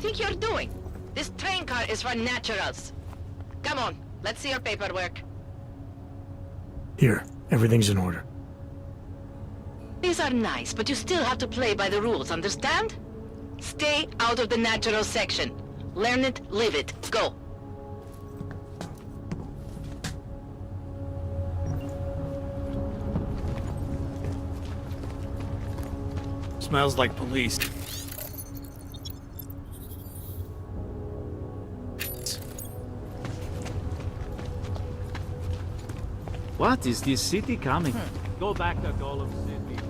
think you're doing? This train car is for naturals. Come on, let's see your paperwork. Here, everything's in order. These are nice, but you still have to play by the rules, understand? Stay out of the natural section. Learn it, live it. Go. Smells like police. What is this city coming? Go back to Golem City.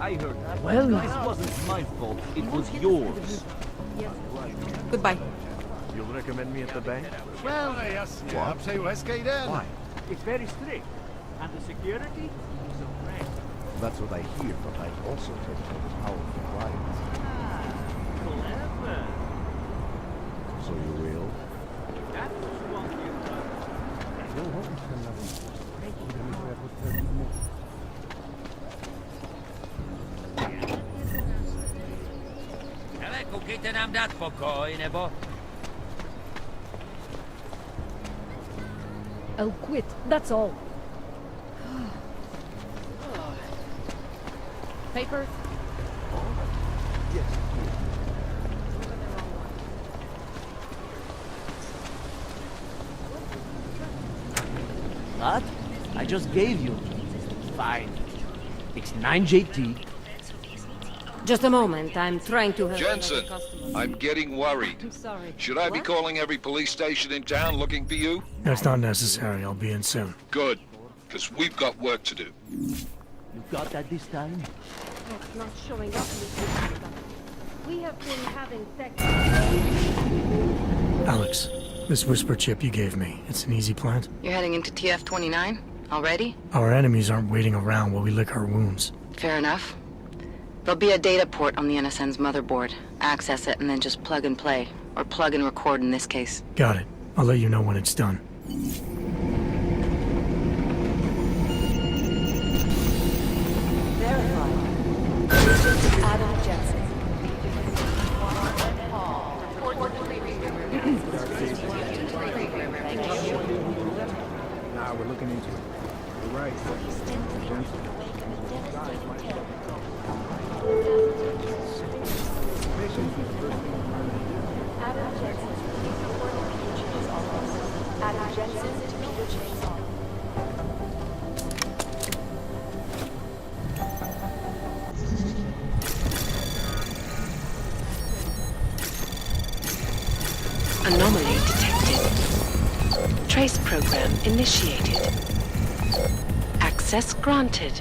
I heard that. Well, This wasn't my fault. It was yours. Goodbye. You'll recommend me at the bank? well, What? Why? it's very strict. And the security is a friend. That's what I hear, but I also heard from powerful clients. Clever. So you will? That's what you Ale koukejte nám dát pokoj, nebo... I'll quit, that's all. Papers? What? I just gave you. Fine. It's 9JT. Just a moment, I'm trying to have... Jensen, I'm getting worried. I'm sorry. Should I be calling every police station in town looking for you? That's not necessary. I'll be in soon. Good, because we've got work to do. You got that this time? Not showing up in this week. We have been having sex. Alex, this whisper chip you gave me, it's an easy plant? You're heading into TF-29? Already? Our enemies aren't waiting around while we lick our wounds. Fair enough. There'll be a data port on the NSN's motherboard. Access it and then just plug and play. Or plug and record in this case. Got it. I'll let you know when it's done. Adam Jensen. Nah, we're looking into it. You're right. Anomaly detected. Trace program initiated. Access granted.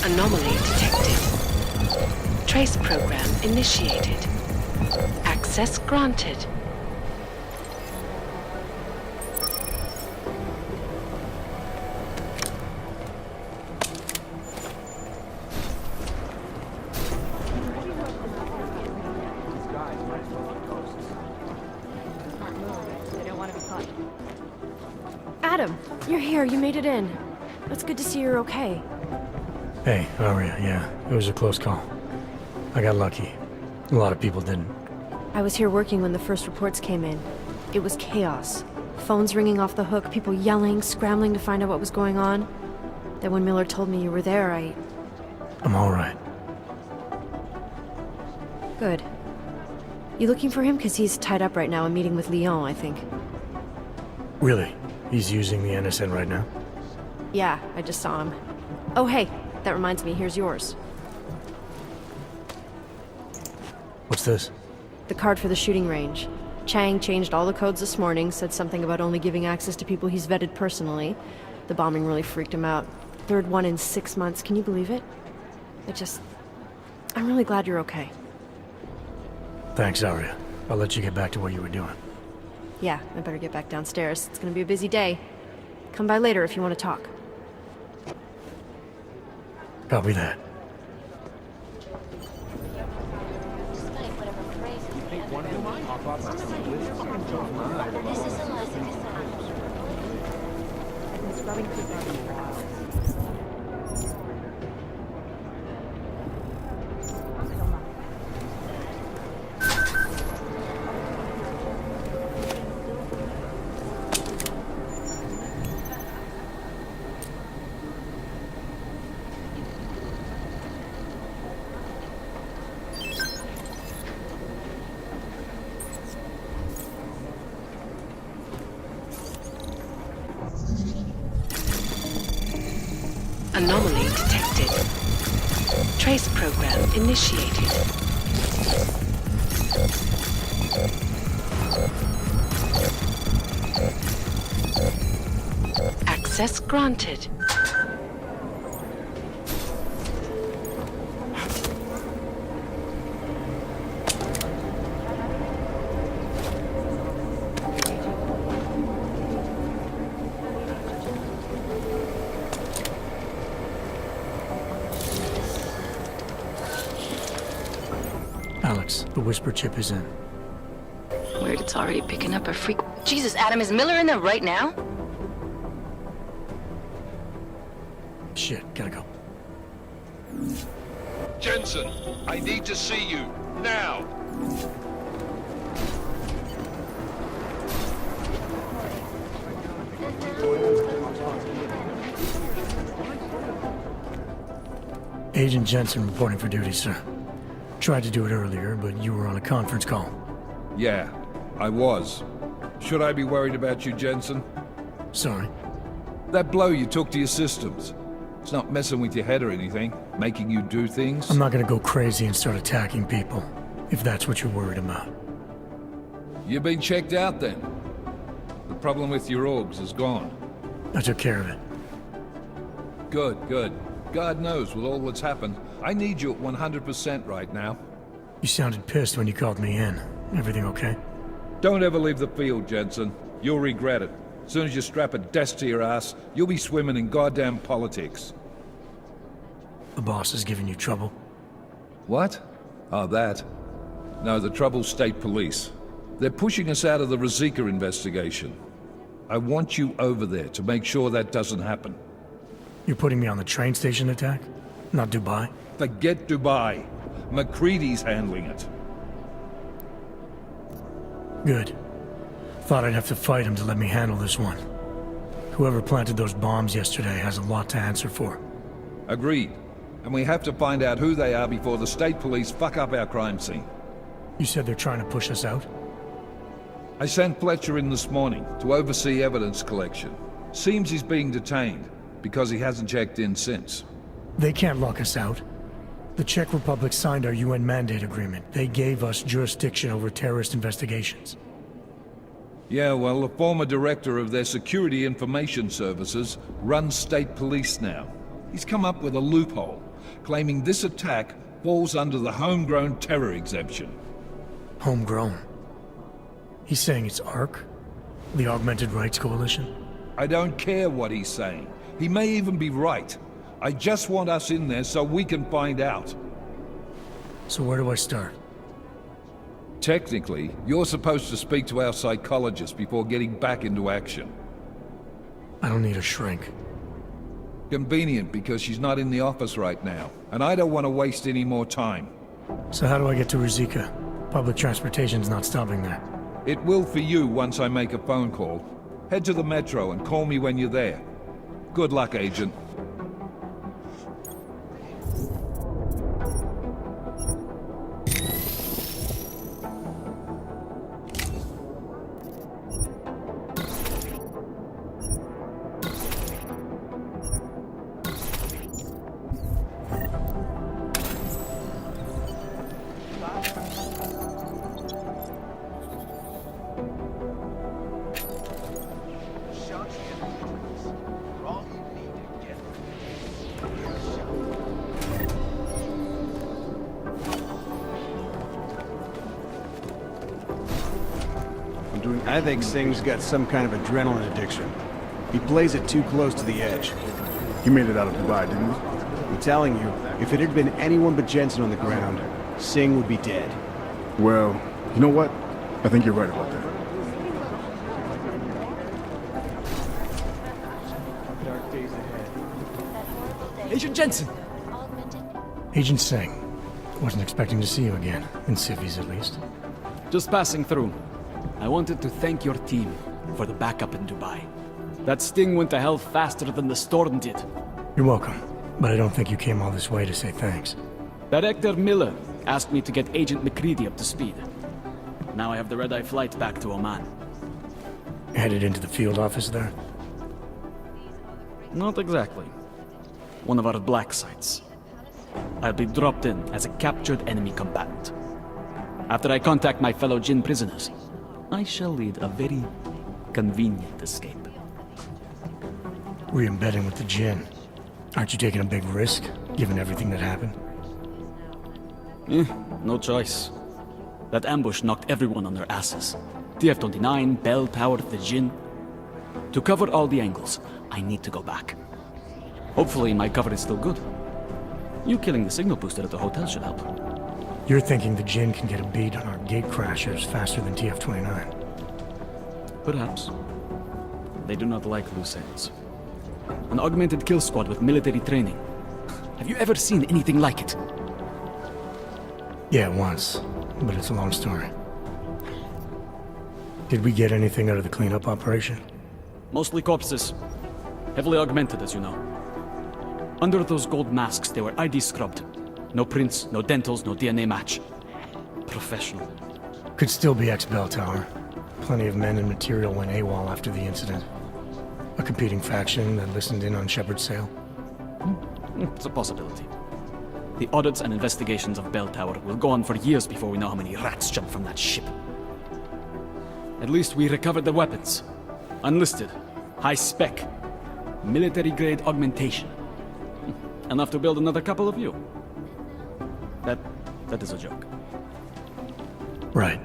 Anomaly detected. Trace program initiated. Access granted. Adam, you're here, you made it in. It's good to see you're okay. Hey, Aria, yeah, it was a close call. I got lucky. A lot of people didn't. I was here working when the first reports came in. It was chaos. Phones ringing off the hook, people yelling, scrambling to find out what was going on. Then when Miller told me you were there, I'm all right. Good. You looking for him? Because he's tied up right now and meeting with Lyon, I think. Really? He's using the NSN right now? Yeah, I just saw him. Oh, hey, that reminds me, here's yours. What's this? The card for the shooting range. Chang changed all the codes this morning, said something about only giving access to people he's vetted personally. The bombing really freaked him out. Third one in 6 months, can you believe it? I'm really glad you're okay. Thanks, Arya. I'll let you get back to what you were doing. Yeah, I better get back downstairs. It's gonna be a busy day. Come by later if you want to talk. Copy that. Anomaly detected. Trace program initiated. Access granted. Alex, the whisper chip is in. Weird, it's already picking up a freak. Jesus, Adam, is Miller in there right now? Shit, gotta go. Jensen, I need to see you. Now! Agent Jensen reporting for duty, sir. Tried to do it earlier, but you were on a conference call. Yeah, I was. Should I be worried about you, Jensen? Sorry. That blow you took to your systems. It's not messing with your head or anything, making you do things. I'm not gonna go crazy and start attacking people, if that's what you're worried about. You've been checked out then. The problem with your orgs is gone. I took care of it. Good, good. God knows with all that's happened, I need you at 100% right now. You sounded pissed when you called me in. Everything okay? Don't ever leave the field, Jensen. You'll regret it. As soon as you strap a desk to your ass, you'll be swimming in goddamn politics. The boss is giving you trouble. What? Oh, that. No, the trouble's state police. They're pushing us out of the Rosika investigation. I want you over there to make sure that doesn't happen. You're putting me on the train station attack? Not Dubai? Forget Dubai. McCready's handling it. Good. Thought I'd have to fight him to let me handle this one. Whoever planted those bombs yesterday has a lot to answer for. Agreed. And we have to find out who they are before the state police fuck up our crime scene. You said they're trying to push us out? I sent Fletcher in this morning to oversee evidence collection. Seems he's being detained, because he hasn't checked in since. They can't lock us out. The Czech Republic signed our UN mandate agreement. They gave us jurisdiction over terrorist investigations. Yeah, well, the former director of their security information services runs state police now. He's come up with a loophole, claiming this attack falls under the homegrown terror exemption. Homegrown? He's saying it's ARC? The Augmented Rights Coalition? I don't care what he's saying. He may even be right. I just want us in there so we can find out. So where do I start? Technically, you're supposed to speak to our psychologist before getting back into action. I don't need a shrink. Convenient because she's not in the office right now, and I don't want to waste any more time. So how do I get to Rosika? Public transportation's not stopping there. It will for you once I make a phone call. Head to the metro and call me when you're there. Good luck, Agent. doing... I think Singh's got some kind of adrenaline addiction. He plays it too close to the edge. He made it out of Dubai, didn't he? I'm telling you, if it had been anyone but Jensen on the ground, Singh would be dead. Well, you know what? I think you're right about that. Dark days ahead. Agent Jensen! Agent Singh. Wasn't expecting to see you again. In civvies, at least. Just passing through. I wanted to thank your team for the backup in Dubai. That sting went to hell faster than the storm did. You're welcome. But I don't think you came all this way to say thanks. Director Miller asked me to get Agent McCready up to speed. Now I have the red-eye flight back to Oman. Headed into the field office there? Not exactly. One of our black sites. I'll be dropped in as a captured enemy combatant. After I contact my fellow Jinn prisoners, I shall lead a very convenient escape. Re-embedding with the Jinn. Aren't you taking a big risk, given everything that happened? No choice. That ambush knocked everyone on their asses. TF-29, Bell Tower, the Jinn. To cover all the angles, I need to go back. Hopefully my cover is still good. You killing the signal booster at the hotel should help. You're thinking the Jinn can get a beat on our gate crashers faster than TF-29. Perhaps. They do not like loose ends. An augmented kill squad with military training. Have you ever seen anything like it? Yeah, once. But it's a long story. Did we get anything out of the cleanup operation? Mostly corpses. Heavily augmented, as you know. Under those gold masks, they were ID scrubbed. No prints, no dentals, no DNA match. Professional. Could still be ex-Bell Tower. Plenty of men and material went AWOL after the incident. A competing faction that listened in on Shepard's sale. It's a possibility. The audits and investigations of Bell Tower will go on for years before we know how many rats jumped from that ship. At least we recovered the weapons. Unlisted. High spec. Military-grade augmentation. Enough to build another couple of you. That is a joke. Right.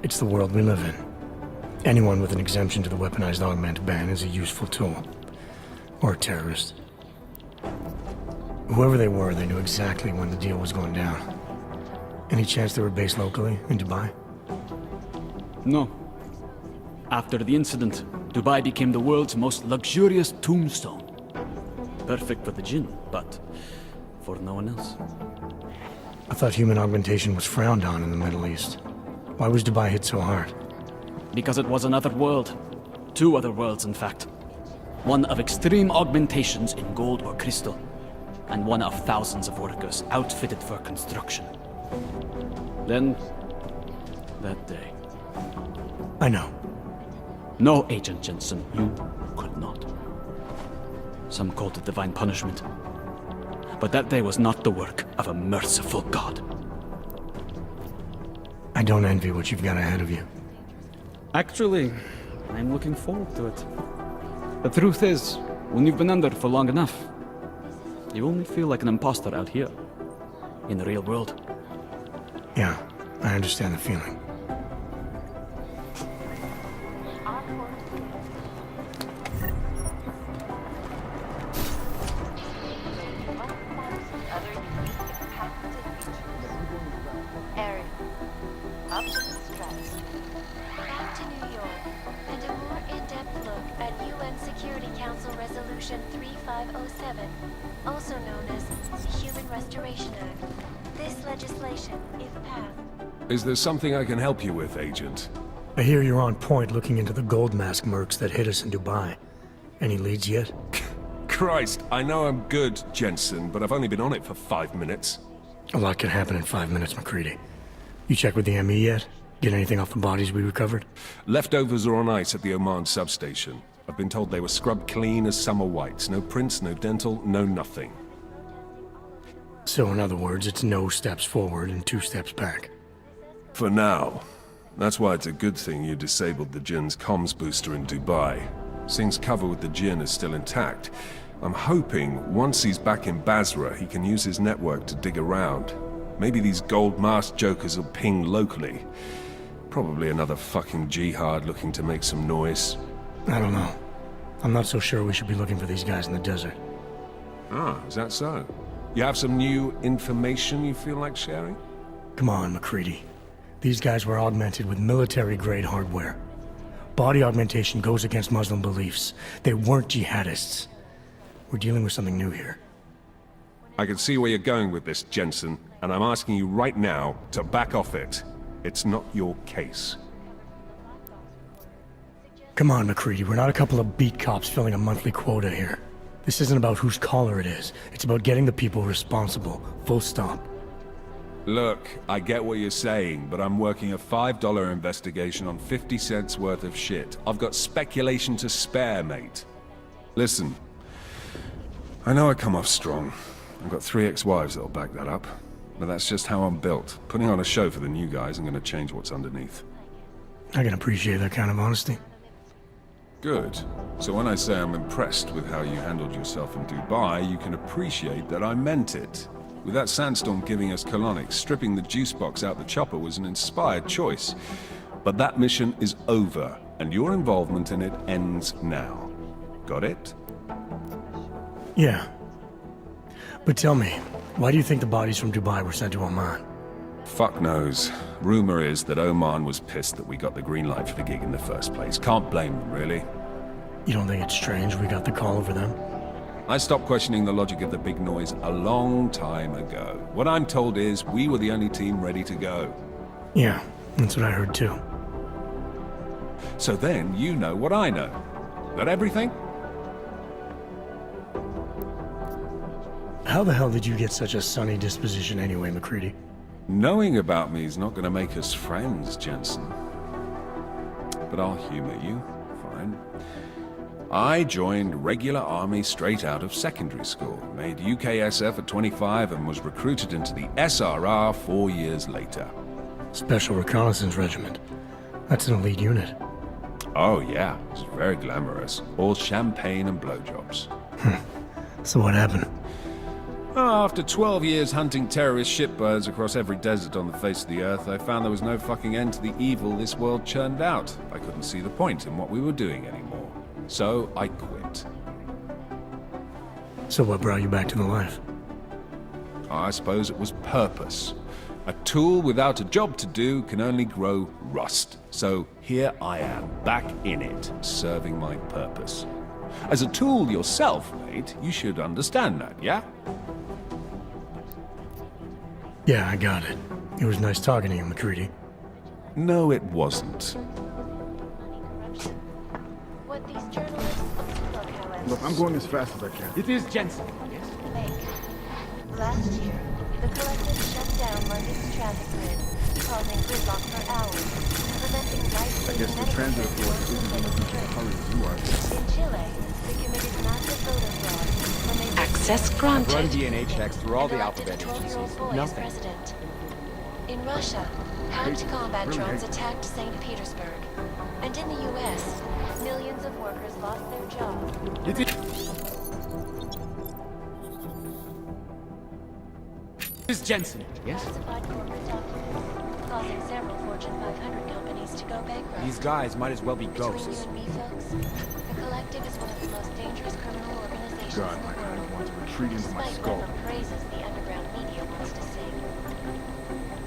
It's the world we live in. Anyone with an exemption to the weaponized augment ban is a useful tool. Or a terrorist. Whoever they were, they knew exactly when the deal was going down. Any chance they were based locally, in Dubai? No. After the incident, Dubai became the world's most luxurious tombstone. Perfect for the Jinn, but for no one else. I thought human augmentation was frowned on in the Middle East. Why was Dubai hit so hard? Because it was another world. Two other worlds, in fact. One of extreme augmentations in gold or crystal, and one of thousands of workers outfitted for construction. Then, that day. I know. No, Agent Jensen, you could not. Some called it divine punishment. But that day was not the work of a merciful God. I don't envy what you've got ahead of you. Actually, I'm looking forward to it. The truth is, when you've been under for long enough, you only feel like an imposter out here, in the real world. Yeah, I understand the feeling. Resolution 3507, also known as the Human Restoration Act. This legislation, if passed... Is there something I can help you with, Agent? I hear you're on point looking into the gold mask mercs that hit us in Dubai. Any leads yet? Christ, I know I'm good, Jensen, but I've only been on it for 5 minutes. A lot can happen in 5 minutes, McCready. You checked with the ME yet? Get anything off the bodies we recovered? Leftovers are on ice at the Oman substation. I've been told they were scrubbed clean as summer whites. No prints, no dental, no nothing. So in other words, it's no steps forward and 2 steps back. For now. That's why it's a good thing you disabled the Jinn's comms booster in Dubai. Singh's cover with the Jinn is still intact. I'm hoping once he's back in Basra, he can use his network to dig around. Maybe these gold mask jokers will ping locally. Probably another fucking jihad looking to make some noise. I don't know. I'm not so sure we should be looking for these guys in the desert. Ah, is that so? You have some new information you feel like sharing? Come on, McCready. These guys were augmented with military-grade hardware. Body augmentation goes against Muslim beliefs. They weren't jihadists. We're dealing with something new here. I can see where you're going with this, Jensen, and I'm asking you right now to back off it. It's not your case. Come on, McCready. We're not a couple of beat cops filling a monthly quota here. This isn't about whose collar it is. It's about getting the people responsible. Full stop. Look, I get what you're saying, but I'm working a $5 investigation on 50 cents worth of shit. I've got speculation to spare, mate. Listen, I know I come off strong. I've got 3 ex-wives that'll back that up. But that's just how I'm built. Putting on a show for the new guys, I'm gonna change what's underneath. I can appreciate that kind of honesty. Good. So when I say I'm impressed with how you handled yourself in Dubai, you can appreciate that I meant it. With that sandstorm giving us colonics, stripping the juice box out the chopper was an inspired choice. But that mission is over, and your involvement in it ends now. Got it? Yeah. But tell me, why do you think the bodies from Dubai were sent to Oman? Fuck knows. Rumor is that Oman was pissed that we got the green light for the gig in the first place. Can't blame them, really. You don't think it's strange we got the call over them? I stopped questioning the logic of the big noise a long time ago. What I'm told is we were the only team ready to go. Yeah, that's what I heard too. So then you know what I know. That everything? How the hell did you get such a sunny disposition anyway, McCready? Knowing about me is not going to make us friends, Jensen. But I'll humor you. Fine. I joined regular army straight out of secondary school, made UKSF at 25 and was recruited into the SRR 4 years later. Special Reconnaissance Regiment. That's an elite unit. Oh yeah, it's very glamorous. All champagne and blowjobs. So what happened? After 12 years hunting terrorist shitbirds across every desert on the face of the earth, I found there was no fucking end to the evil this world churned out. I couldn't see the point in what we were doing anymore. So I quit. So what brought you back to the life? I suppose it was purpose. A tool without a job to do can only grow rust. So here I am, back in it, serving my purpose. As a tool yourself, mate, you should understand that, yeah? Yeah, I got it. It was nice talking to you, McCready. No, it wasn't. What these journalists overlook, however, Look, I'm going as fast as I can. It is Jensen, yes? last year, the collective shut down London's traffic grid, causing gridlock for hours, preventing I guess the transit authority isn't in as much of a hurry as you are. In Chile, they committed massive voter fraud when they Access granted. Run DNA checks through all the elected alphabet a 12-year-old agencies. boy as Nothing. president. In Russia, hacked combat drones attacked St. Petersburg. And in the US, millions of workers lost their jobs. It is Jensen, yes? Classified corporate documents, causing several Fortune 500 companies to go bankrupt. These guys might as well be Between ghosts. you and me, folks, the Collective is one of the most dangerous criminal organizations God, in I the kind world. of want to retreat into my Despite skull. all the praises the underground media wants to sing.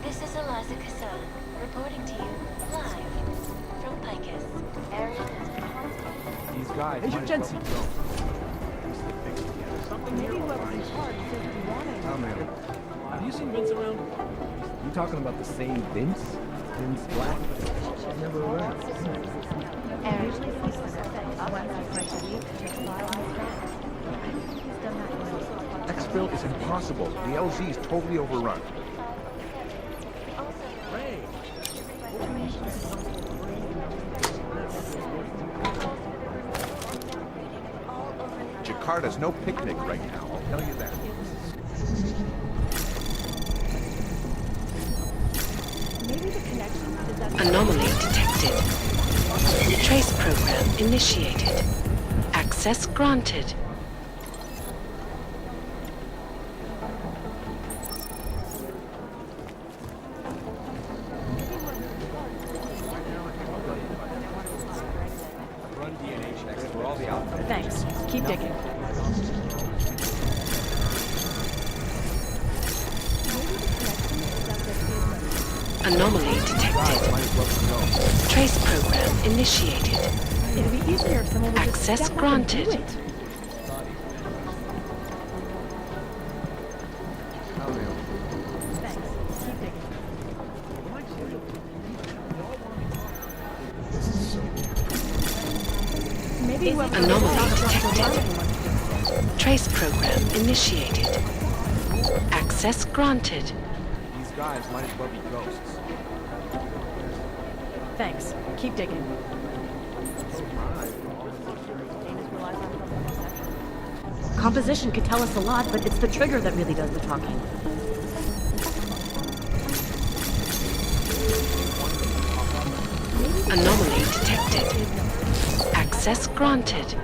This is Eliza Kassan, reporting to you live from Picus. Area has been haunted. These guys Agent might as Jensen. well be Tell me, Have you seen Vince around? You talking about the same Vince? Vince Black? Never around. Exfil is impossible. The LZ is totally overrun. Jakarta's no picnic right now, I'll tell you that. Anomaly detected. Trace program initiated. Access granted. Anomaly detected. Trace program initiated. It'd be easier if someone would Access just step up and do granted. it. Maybe Anomaly detected. Trace program initiated. Access granted. These guys might as well be ghosts. Thanks. Keep digging. Composition could tell us a lot, but it's the trigger that really does the talking. Anomaly detected. Access granted.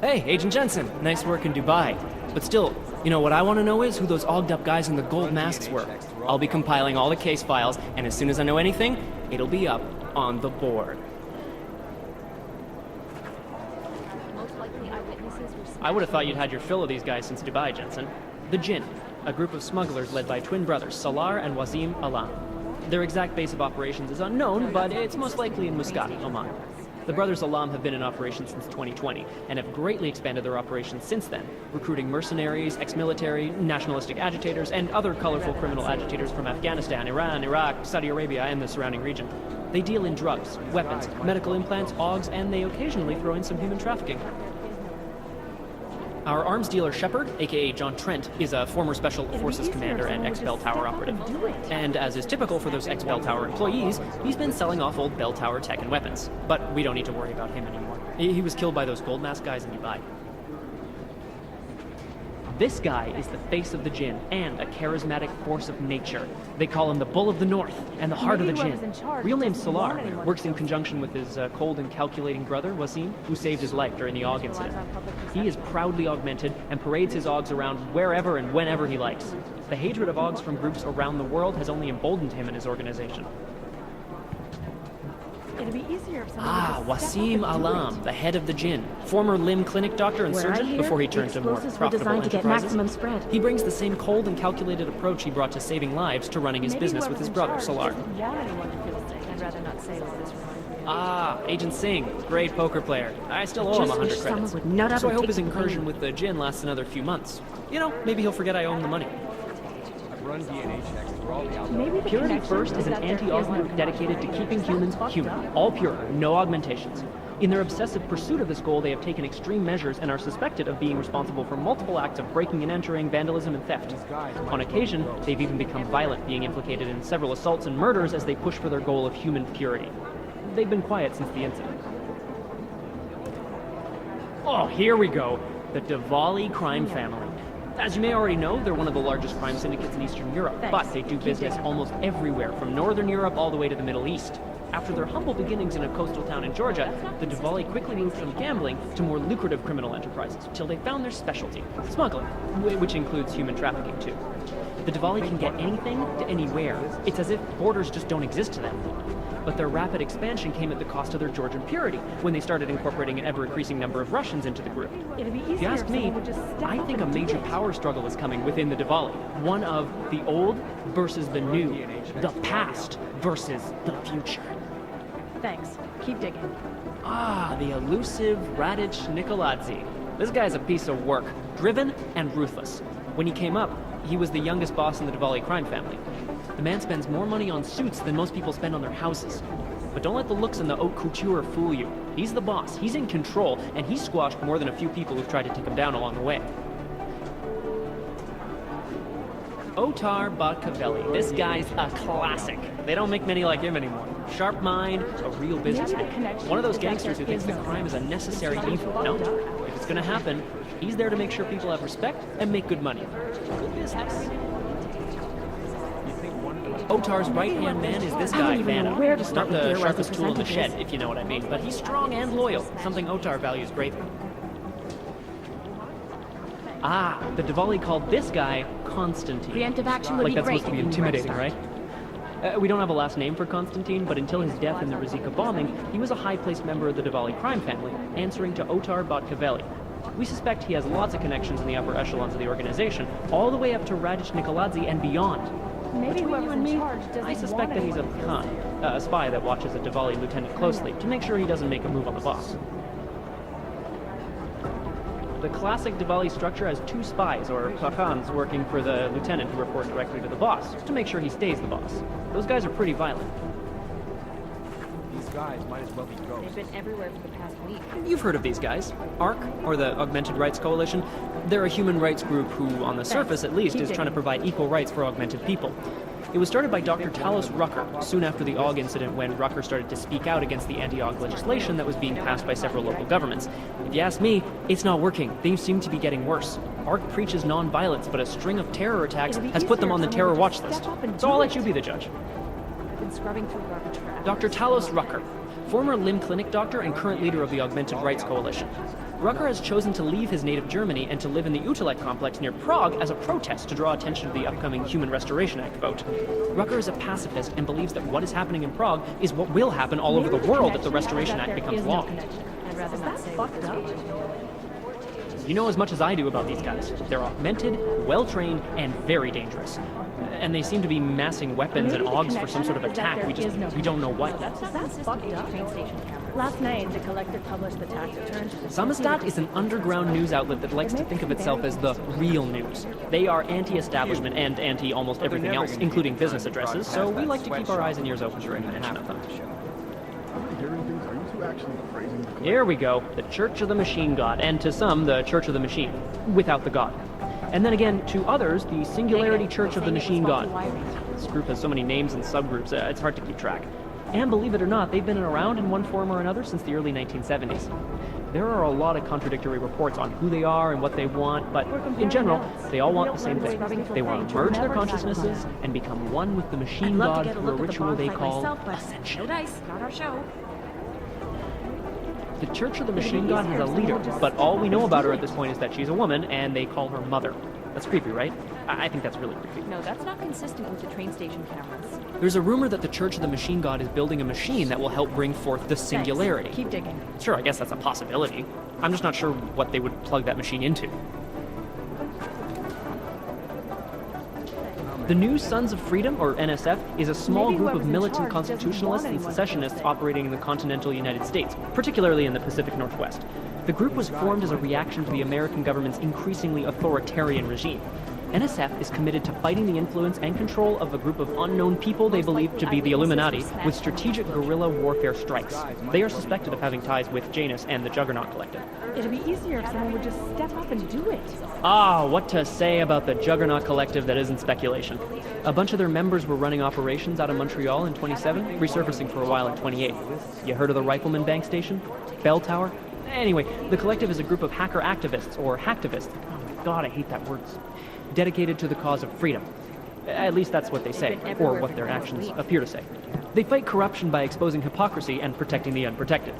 Hey, Agent Jensen. Nice work in Dubai. But still, you know what I want to know is who those ogged up guys in the gold masks were. I'll be compiling all the case files, and as soon as I know anything, it'll be up on the board. I would have thought you'd had your fill of these guys since Dubai, Jensen. The Jinn, a group of smugglers led by twin brothers Salar and Wasim Alam. Their exact base of operations is unknown, but it's most likely in Muscat, Oman. The brothers Alam have been in operation since 2020 and have greatly expanded their operations since then, recruiting mercenaries, ex-military, nationalistic agitators, and other colorful criminal agitators from Afghanistan, Iran, Iraq, Saudi Arabia, and the surrounding region. They deal in drugs, weapons, medical implants, augs, and they occasionally throw in some human trafficking. Our arms dealer Shepard, aka John Trent, is a former Special Forces commander and ex-Bell Tower operative. And as is typical for those ex-Bell Tower employees, he's been selling off old Bell Tower tech and weapons. But we don't need to worry about him anymore. He was killed by those gold mask guys in Dubai. This guy is the face of the Jinn and a charismatic force of nature. They call him the Bull of the North and the Heart of the Jinn. Real name Salar, works in conjunction with his cold and calculating brother, Wasim, who saved his life during the AUG incident. He is proudly augmented and parades his AUGs around wherever and whenever he likes. The hatred of AUGs from groups around the world has only emboldened him and his organization. It'd be easier if someone would just Wasim Alam, the head of the Jinn, former limb clinic doctor and surgeon before he turned to more profitable enterprises. He brings the same cold and calculated approach he brought to saving lives to running his business with his brother, Salar. I'd rather not say all this. Agent Singh, great poker player. I still owe him 100 credits. So I hope his incursion with the Jinn lasts another few months. You know, maybe he'll forget I owe him the money. Run DNA checks through all the Maybe Purity First is an anti-aug group dedicated to keeping humans human, all pure, no augmentations. In their obsessive pursuit of this goal, they have taken extreme measures and are suspected of being responsible for multiple acts of breaking and entering, vandalism, and theft. On occasion, they've even become violent, being implicated in several assaults and murders as they push for their goal of human purity. They've been quiet since the incident. Oh, here we go. The Diwali crime family. As you may already know, they're one of the largest crime syndicates in Eastern Europe, but they do business almost everywhere, from Northern Europe all the way to the Middle East. After their humble beginnings in a coastal town in Georgia, the Diwali quickly moved from gambling to more lucrative criminal enterprises, till they found their specialty, smuggling, which includes human trafficking too. The Diwali can get anything to anywhere. It's as if borders just don't exist to them. But their rapid expansion came at the cost of their Georgian purity, when they started incorporating an ever-increasing number of Russians into the group. If you ask me, I think a major power struggle is coming within the Diwali. One of the old versus the new, the past versus the future. Thanks. Keep digging. The elusive Radic Nikoladze. This guy's a piece of work, driven and ruthless. When he came up, he was the youngest boss in the Diwali crime family. The man spends more money on suits than most people spend on their houses. But don't let the looks and the haute couture fool you. He's the boss, he's in control, and he's squashed more than a few people who've tried to take him down along the way. Otar Batkavelli. This guy's a classic. They don't make many like him anymore. Sharp mind, a real businessman. One of those gangsters who thinks that crime is a necessary evil. No, if it's gonna happen, he's there to make sure people have respect and make good money. Good business. Otar's right-hand man is this guy, Vanna. Not the sharpest tool in the shed, if you know what I mean, but he's strong and loyal, something Otar values greatly. The Diwali called this guy Constantine. Preemptive action would like be that's great supposed to be intimidating, right? We don't have a last name for Constantine, but until his death in the Rizika bombing, he was a high-placed member of the Diwali crime family, answering to Otar Batkavelli. We suspect he has lots of connections in the upper echelons of the organization, all the way up to Radic Nikoladze and beyond. Maybe Between you and me, I suspect that he's a Khan, a spy that watches a Diwali lieutenant closely to make sure he doesn't make a move on the boss. The classic Diwali structure has 2 spies, or Khans, working for the lieutenant who report directly to the boss, to make sure he stays the boss. Those guys are pretty violent. These guys might as well be ghosts. They've been everywhere for the past week. You've heard of these guys. ARC, or the Augmented Rights Coalition. They're a human rights group who, on the surface at least, is trying to provide equal rights for augmented people. It was started by Dr. Talos Rucker, soon after the AUG incident when Rucker started to speak out against the anti-AUG legislation that was being passed by several local governments. If you ask me, it's not working. Things seem to be getting worse. ARC preaches non-violence, but a string of terror attacks has put them on the terror watch list. So I'll let you be the judge. I've been scrubbing through garbage trash. Dr. Talos Rucker, former limb clinic doctor and current leader of the Augmented Rights Coalition. Rucker has chosen to leave his native Germany and to live in the Utelek complex near Prague as a protest to draw attention to the upcoming Human Restoration Act vote. Rucker is a pacifist and believes that what is happening in Prague is what will happen all over the world if the Restoration Act becomes law. I'd rather not say fucked up. You know as much as I do about these guys. They're augmented, well-trained, and very dangerous. And they seem to be massing weapons and AUGs for some sort of attack. We don't know what. That's fucked up. Last night, the collective published the tax returns. Samizdat is an underground news outlet that likes to think of itself as the real news. They are anti-establishment and anti-almost everything else, including business addresses, so we like to keep our eyes and ears open for any mention of them. Here we go, the Church of the Machine God, and to some, the Church of the Machine, without the God. And then again, to others, the Singularity Church of the Machine God. This group has so many names and subgroups, it's hard to keep track. And believe it or not, they've been around in one form or another since the early 1970s. There are a lot of contradictory reports on who they are and what they want, but in general, they all want the same thing. They want to merge their consciousnesses and become one with the Machine God through a ritual they call Ascension. Not our show. The Church of the Machine God has a leader, but all we know about her at this point is that she's a woman, and they call her Mother. That's creepy, right? I think that's really creepy. No, that's not consistent with the train station cameras. There's a rumor that the Church of the Machine God is building a machine that will help bring forth the Singularity. Thanks. Keep digging. Sure, I guess that's a possibility. I'm just not sure what they would plug that machine into. The New Sons of Freedom, or NSF, is a small group of militant constitutionalists and secessionists operating in the continental United States, particularly in the Pacific Northwest. The group was formed as a reaction to the American government's increasingly authoritarian regime. NSF is committed to fighting the influence and control of a group of unknown people they believe to be the Illuminati with strategic guerrilla warfare strikes. They are suspected of having ties with Janus and the Juggernaut Collective. It'd be easier if someone would just step up and do it. Ah, what to say about the Juggernaut Collective that isn't speculation. A bunch of their members were running operations out of Montreal in 27, resurfacing for a while in 28. You heard of the Rifleman Bank Station? Bell Tower? Anyway, the Collective is a group of hacker activists, or hacktivists. Oh my god, I hate that word. Dedicated to the cause of freedom. At least that's what they say, or what their actions appear to say. They fight corruption by exposing hypocrisy and protecting the unprotected.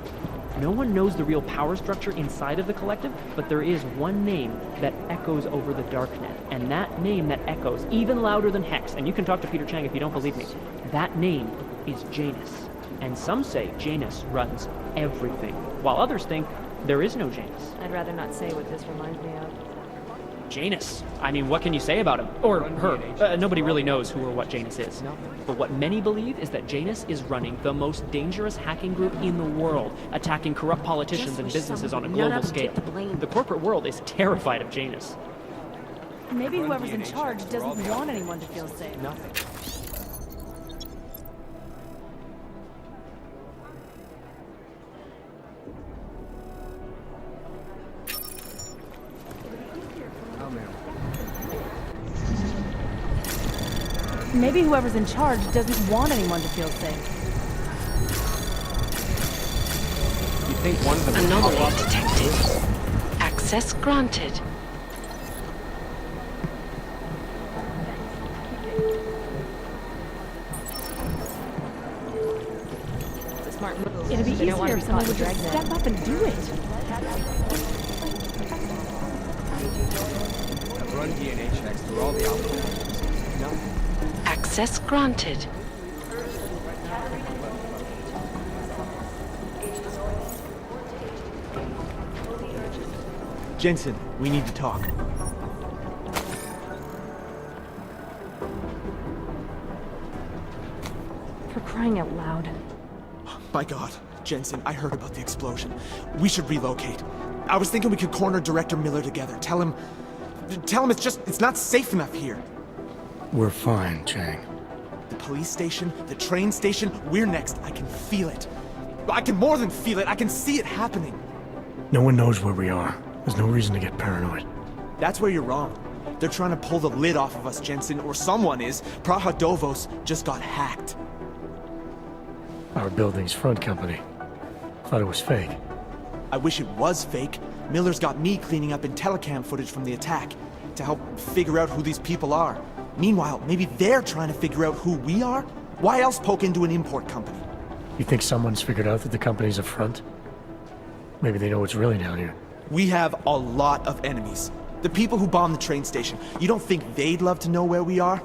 No one knows the real power structure inside of the Collective, but there is one name that echoes over the darknet, and that name that echoes even louder than Hex, and you can talk to Peter Chang if you don't believe me, that name is Janus. And some say Janus runs everything, while others think there is no Janus. I'd rather not say what this reminds me of. Janus. I mean, what can you say about him? Or her. Nobody really knows who or what Janus is. But what many believe is that Janus is running the most dangerous hacking group in the world, attacking corrupt politicians and businesses on a global scale. The corporate world is terrified of Janus. Maybe whoever's in charge doesn't want anyone to feel safe. Nothing. Maybe whoever's in charge doesn't want anyone to feel safe. You think one of them Anomaly detected. Access granted. The smart move. It'd be easier if someone would just step up and do it. I've run DNA checks through all the outposts. No. Access granted. Jensen, we need to talk. For crying out loud. My God, Jensen, I heard about the explosion. We should relocate. I was thinking we could corner Director Miller together. Tell him it's not safe enough here. We're fine, Chang. The police station, the train station, we're next. I can feel it. I can more than feel it, I can see it happening. No one knows where we are. There's no reason to get paranoid. That's where you're wrong. They're trying to pull the lid off of us, Jensen, or someone is. Praha Dovos just got hacked. Our building's front company. Thought it was fake. I wish it was fake. Miller's got me cleaning up IntelliCam footage from the attack to help figure out who these people are. Meanwhile, maybe they're trying to figure out who we are? Why else poke into an import company? You think someone's figured out that the company's a front? Maybe they know what's really down here. We have a lot of enemies. The people who bombed the train station. You don't think they'd love to know where we are?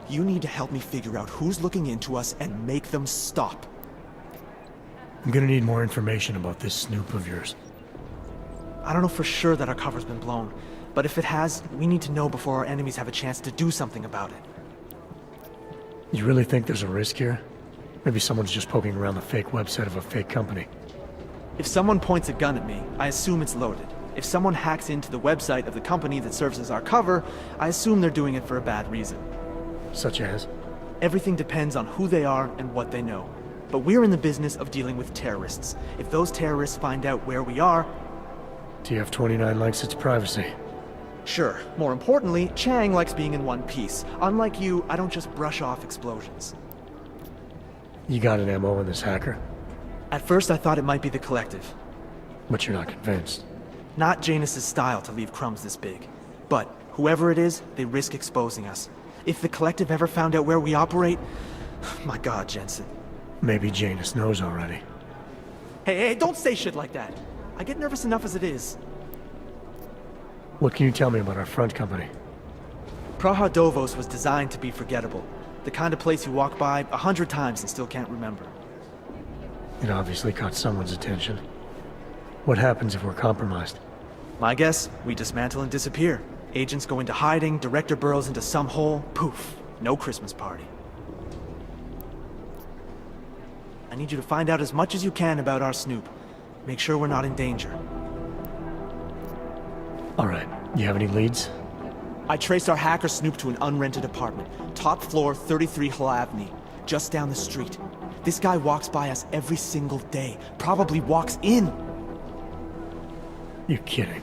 You need to help me figure out who's looking into us and make them stop. I'm gonna need more information about this snoop of yours. I don't know for sure that our cover's been blown, but if it has, we need to know before our enemies have a chance to do something about it. You really think there's a risk here? Maybe someone's just poking around the fake website of a fake company. If someone points a gun at me, I assume it's loaded. If someone hacks into the website of the company that serves as our cover, I assume they're doing it for a bad reason. Such as? Everything depends on who they are and what they know. But we're in the business of dealing with terrorists. If those terrorists find out where we are... TF-29 likes its privacy. Sure. More importantly, Chang likes being in one piece. Unlike you, I don't just brush off explosions. You got an MO in this hacker? At first I thought it might be the Collective. But you're not convinced? Not Janus's style to leave crumbs this big. But whoever it is, they risk exposing us. If the Collective ever found out where we operate... My God, Jensen. Maybe Janus knows already. Hey, don't say shit like that. I get nervous enough as it is. What can you tell me about our front company? Praha Dovos was designed to be forgettable. The kind of place you walk by 100 times and still can't remember. It obviously caught someone's attention. What happens if we're compromised? My guess, we dismantle and disappear. Agents go into hiding, Director burrows into some hole, poof, no Christmas party. I need you to find out as much as you can about our snoop. Make sure we're not in danger. Alright, you have any leads? I traced our hacker snoop to an unrented apartment. Top floor, 33 Hlavny, just down the street. This guy walks by us every single day. Probably walks in. You're kidding.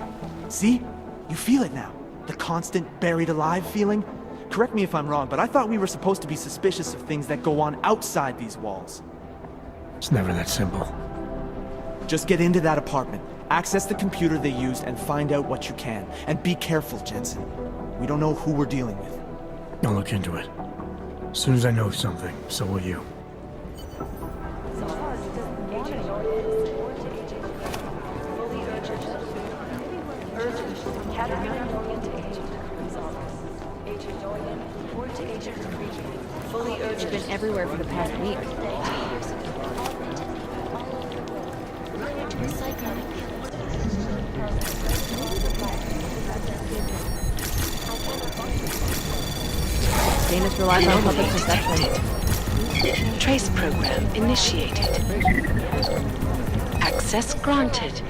See? You feel it now. The constant buried alive feeling? Correct me if I'm wrong, but I thought we were supposed to be suspicious of things that go on outside these walls. It's never that simple. Just get into that apartment, access the computer they used, and find out what you can. And be careful, Jensen. We don't know who we're dealing with. I'll look into it. As soon as I know something, so will you. It's been everywhere for the past week. Janus relies on public perception. Trace program initiated. Access granted.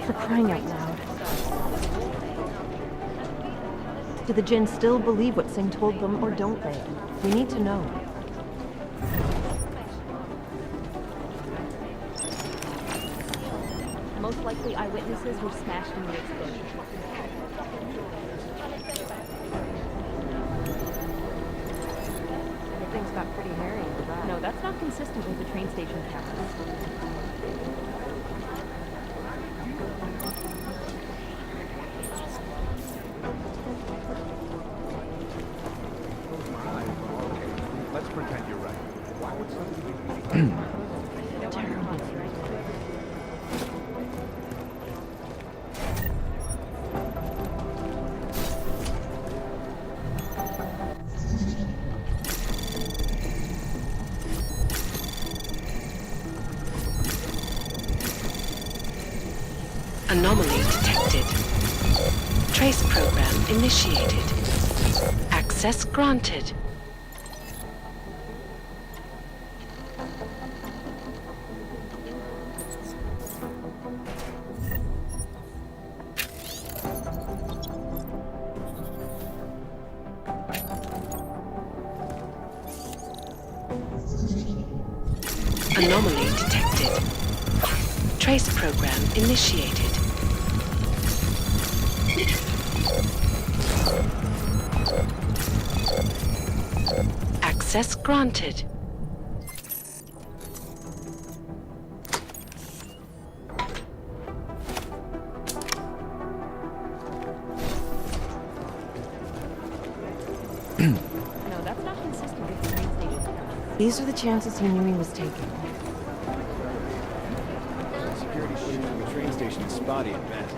For crying out loud. Do the Jinn still believe what Singh told them, or don't they? We need to know. Most likely eyewitnesses were smashed in the explosion. Things got pretty hairy in the back. No, that's not consistent with the train station cameras. Let's pretend you're right. Why would somebody be... Anomaly detected. Trace program initiated. Access granted. Anomaly detected. Trace program initiated. Access granted. No, that's not consistent with the train station. These are the chances he knew he was taking. Security footage from the train station is spotty at best.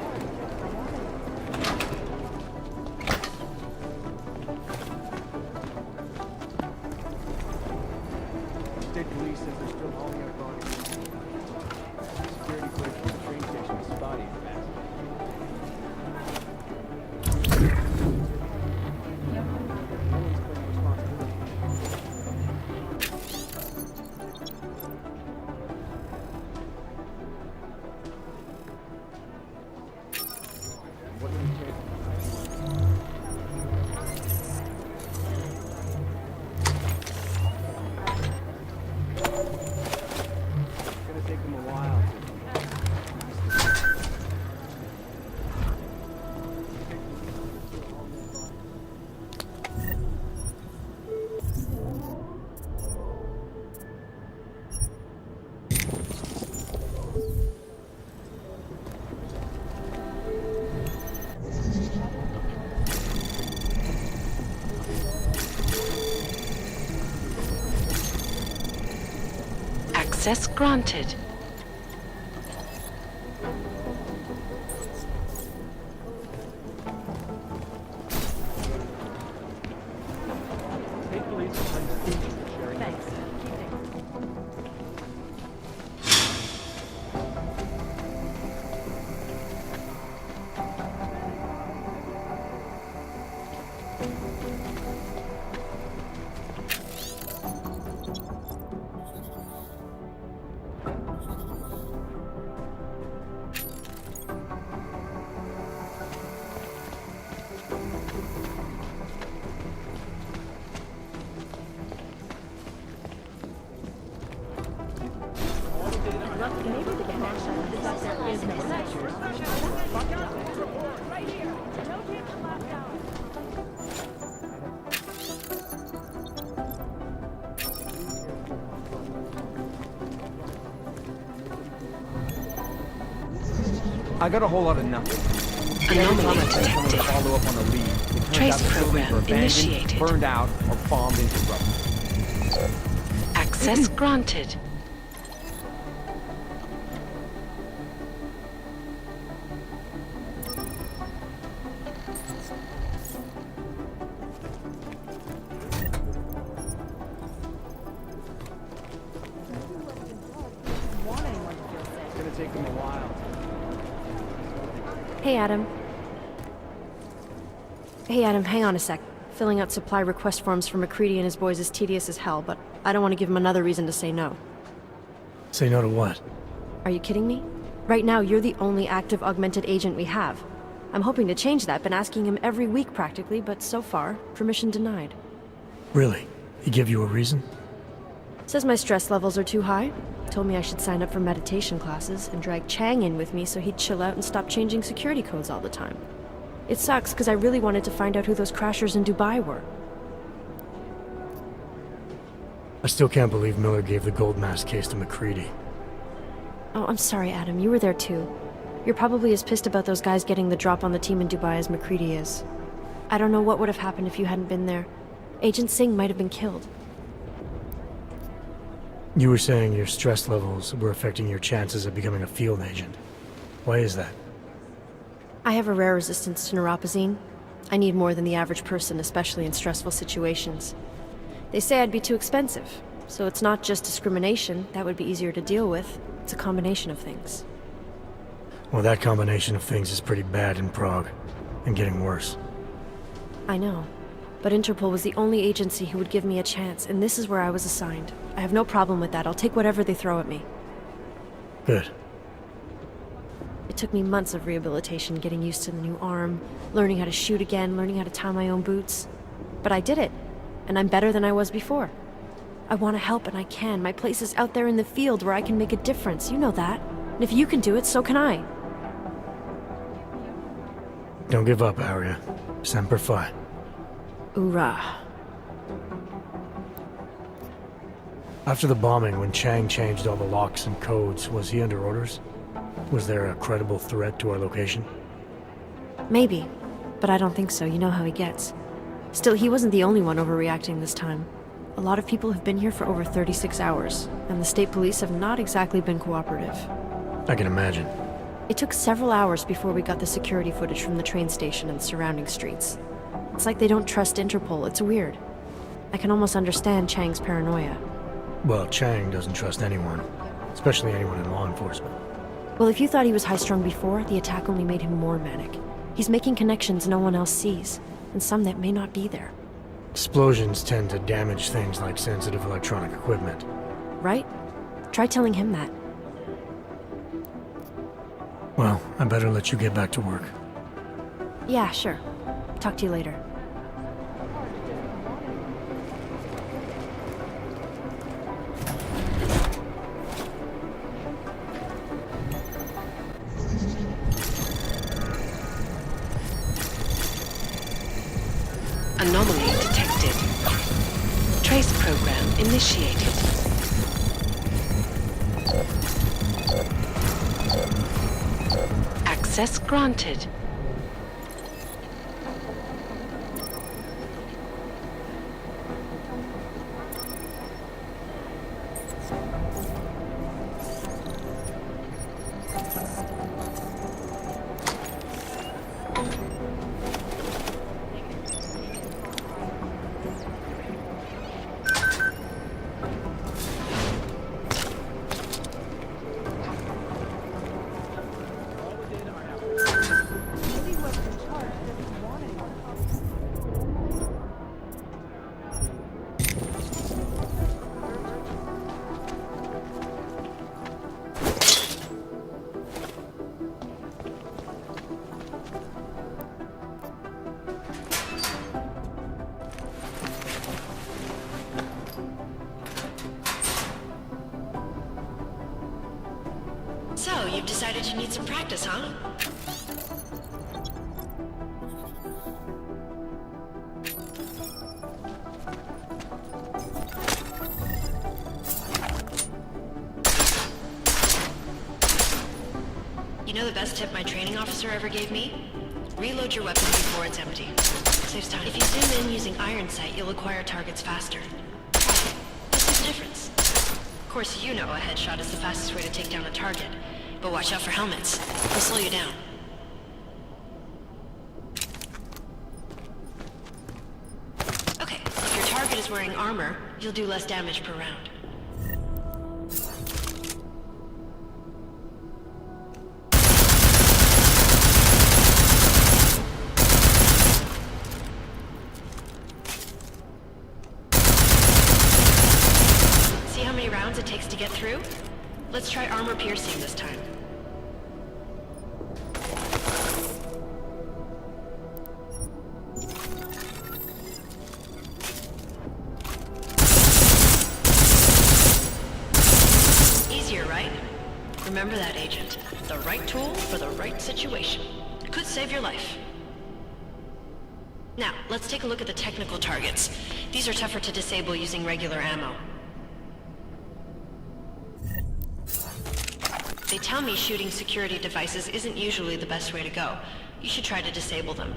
State police says they're still hauling out bodies. Security footage from the train station is spotty at best. No one's claiming responsibility. What do we take? It's gonna take them a while Access granted. State police are sharing. Thanks. Maybe the connection is that there is no connection. Right here. No take left out. I got a whole lot of nothing. Every time I send someone to follow up on a lead, it turns Trace out the buildings program were abandoned, initiated. burned out, or bombed into rubble. Access granted. It's gonna take them a while. Hey, Adam. Hey, Adam, hang on a sec. Filling out supply request forms for McCready and his boys is tedious as hell, but I don't want to give him another reason to say no. Say no to what? Are you kidding me? Right now, you're the only active augmented agent we have. I'm hoping to change that, been asking him every week practically, but so far, permission denied. Really? He give you a reason? Says my stress levels are too high. Told me I should sign up for meditation classes and drag Chang in with me so he'd chill out and stop changing security codes all the time. It sucks because I really wanted to find out who those crashers in Dubai were. I still can't believe Miller gave the gold mask case to McCready. Oh, I'm sorry, Adam. You were there too. You're probably as pissed about those guys getting the drop on the team in Dubai as McCready is. I don't know what would have happened if you hadn't been there. Agent Singh might have been killed. You were saying your stress levels were affecting your chances of becoming a field agent. Why is that? I have a rare resistance to neuropazine. I need more than the average person, especially in stressful situations. They say I'd be too expensive, so it's not just discrimination. That would be easier to deal with. It's a combination of things. Well, that combination of things is pretty bad in Prague, and getting worse. I know. But Interpol was the only agency who would give me a chance, and this is where I was assigned. I have no problem with that. I'll take whatever they throw at me. Good. It took me months of rehabilitation, getting used to the new arm, learning how to shoot again, learning how to tie my own boots. But I did it, and I'm better than I was before. I want to help, and I can. My place is out there in the field where I can make a difference. You know that. And if you can do it, so can I. Don't give up, Arya. Semper Fi. Hoorah. After the bombing, when Chang changed all the locks and codes, was he under orders? Was there a credible threat to our location? Maybe, but I don't think so. You know how he gets. Still, he wasn't the only one overreacting this time. A lot of people have been here for over 36 hours, and the state police have not exactly been cooperative. I can imagine. It took several hours before we got the security footage from the train station and surrounding streets. It's like they don't trust Interpol. It's weird. I can almost understand Chang's paranoia. Well, Chang doesn't trust anyone, especially anyone in law enforcement. Well, if you thought he was high-strung before, the attack only made him more manic. He's making connections no one else sees, and some that may not be there. Explosions tend to damage things like sensitive electronic equipment. Right? Try telling him that. Well, I better let you get back to work. Yeah, sure. Talk to you later. Anomaly detected. Trace program initiated. Access granted. So, you've decided you need some practice, huh? You know the best tip my training officer ever gave me? Reload your weapon before it's empty. Saves time. If you zoom in using iron sight, you'll acquire targets faster. Try it. You'll see the difference. Of course, you know a headshot is the fastest way to take down a target. But watch out for helmets. They'll slow you down. Okay, if your target is wearing armor, you'll do less damage per round. See how many rounds it takes to get through? Let's try armor piercing this time. Easier, right? Remember that, Agent. The right tool for the right situation. It could save your life. Now, let's take a look at the technical targets. These are tougher to disable using regular ammo. They tell me shooting security devices isn't usually the best way to go. You should try to disable them.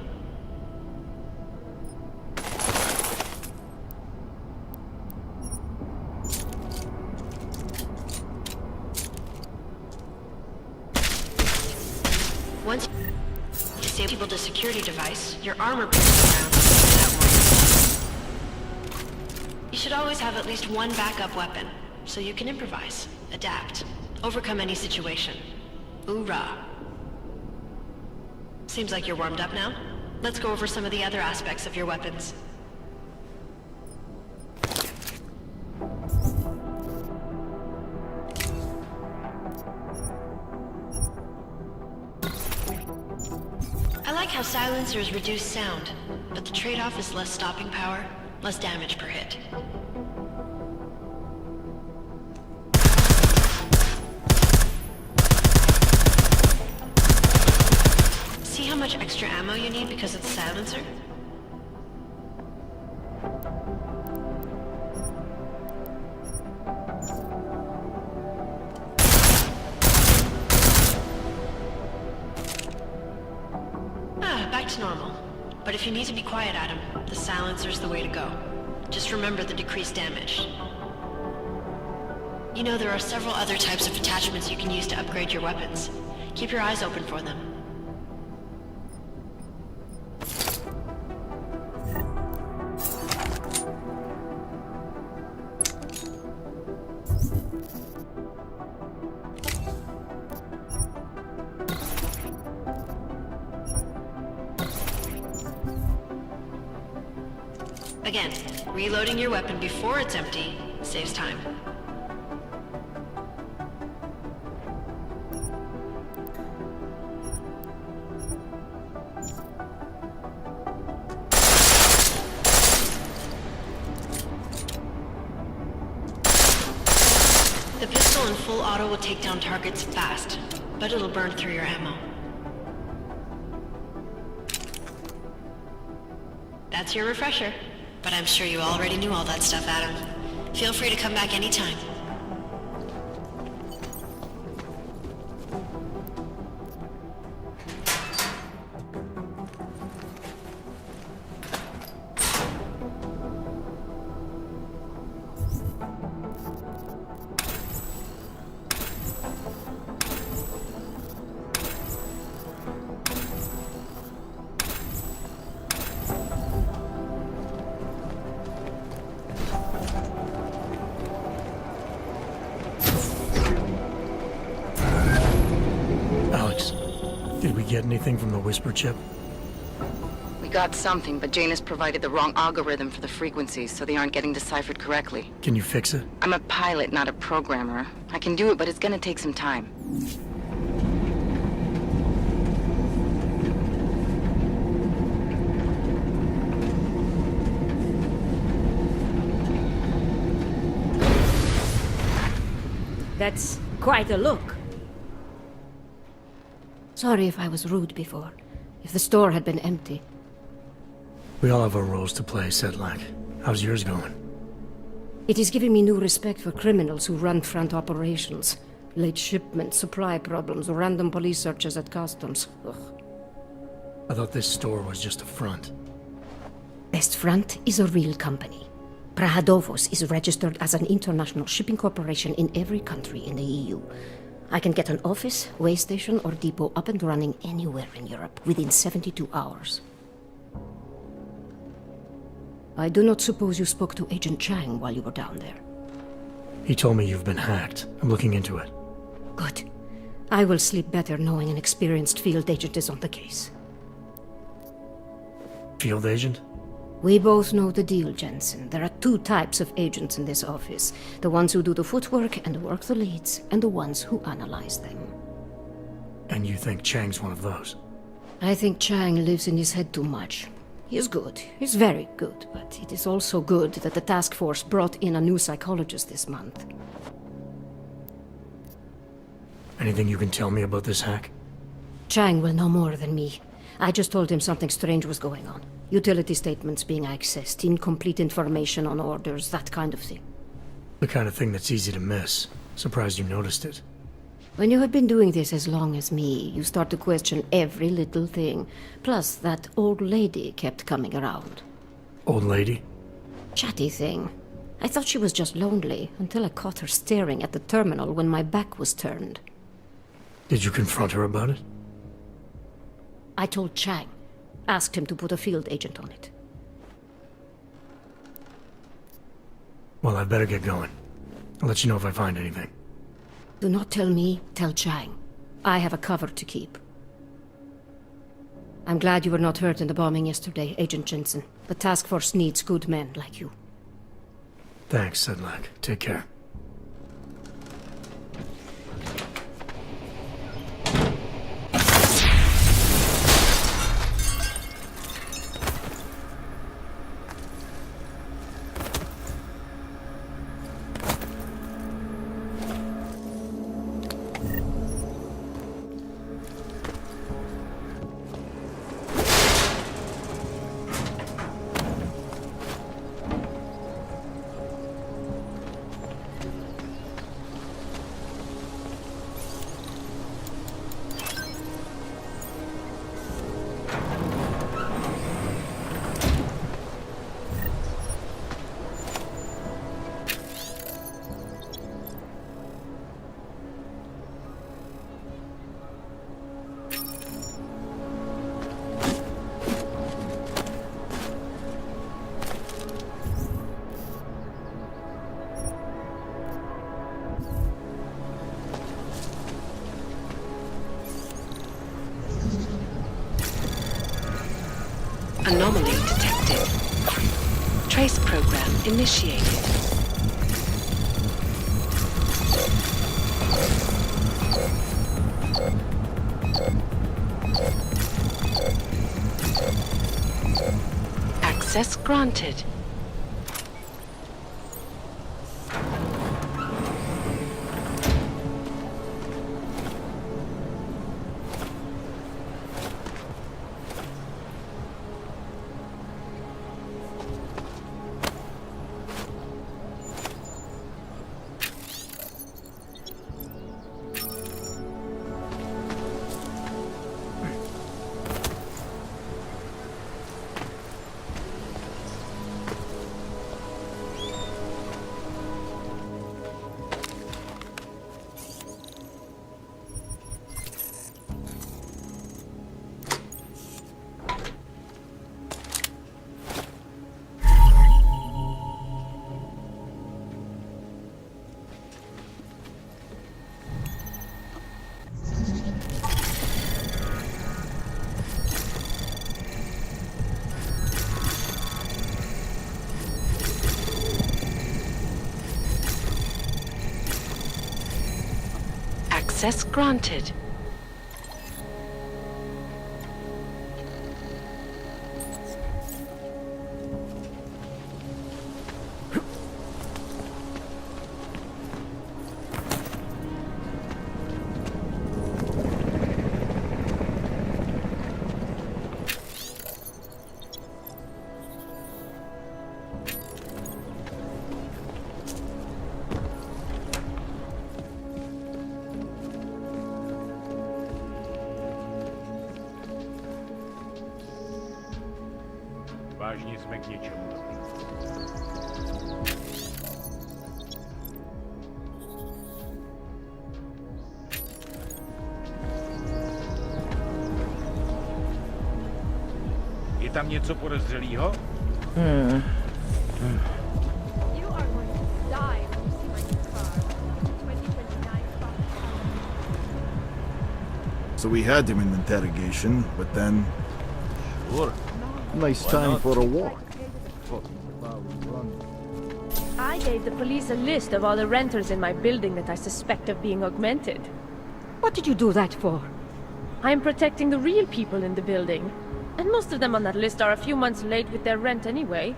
Once you disable the security device, your armor piercing rounds will that one. You should always have at least one backup weapon, so you can improvise, adapt, overcome any situation. Hoorah! Seems like you're warmed up now. Let's go over some of the other aspects of your weapons. I like how silencers reduce sound, but the trade-off is less stopping power, less damage per hit. See how much extra ammo you need because of the silencer? Back to normal. But if you need to be quiet, Adam, the silencer's the way to go. Just remember the decreased damage. You know, there are several other types of attachments you can use to upgrade your weapons. Keep your eyes open for them. Again, reloading your weapon before it's empty saves time. The pistol in full auto will take down targets fast, but it'll burn through your ammo. That's your refresher. But I'm sure you already knew all that stuff, Adam. Feel free to come back anytime. Did we get anything from the Whisper chip? We got something, but Janus provided the wrong algorithm for the frequencies, so they aren't getting deciphered correctly. Can you fix it? I'm a pilot, not a programmer. I can do it, but it's gonna take some time. That's quite a look. Sorry if I was rude before. If the store had been empty. We all have our roles to play, Sedlak. How's yours going? It is giving me new respect for criminals who run front operations. Late shipments, supply problems, random police searches at customs. Ugh. I thought this store was just a front. Best Front is a real company. Prahadovos is registered as an international shipping corporation in every country in the EU. I can get an office, way station, or depot up and running anywhere in Europe within 72 hours. I do not suppose you spoke to Agent Chang while you were down there. He told me you've been hacked. I'm looking into it. Good. I will sleep better knowing an experienced field agent is on the case. Field agent? We both know the deal, Jensen. There are two types of agents in this office. The ones who do the footwork and work the leads, and the ones who analyze them. And you think Chang's one of those? I think Chang lives in his head too much. He is good. He's very good. But it is also good that the task force brought in a new psychologist this month. Anything you can tell me about this hack? Chang will know more than me. I just told him something strange was going on. Utility statements being accessed, incomplete information on orders, that kind of thing. The kind of thing that's easy to miss. Surprised you noticed it. When you have been doing this as long as me, you start to question every little thing. Plus, that old lady kept coming around. Old lady? Chatty thing. I thought she was just lonely, until I caught her staring at the terminal when my back was turned. Did you confront her about it? I told Chang. Asked him to put a field agent on it. Well, I'd better get going. I'll let you know if I find anything. Do not tell me, tell Chang. I have a cover to keep. I'm glad you were not hurt in the bombing yesterday, Agent Jensen. The task force needs good men like you. Thanks, Sedlak. Take care. Anomaly detected. Trace program initiated. Access granted. Access granted. Vážně jsme k něčemu dobrý. Je tam něco podezřelého? So we had him in interrogation, but then... Sure. Nice time for a walk. I gave the police a list of all the renters in my building that I suspect of being augmented. What did you do that for? I'm protecting the real people in the building. And most of them on that list are a few months late with their rent anyway.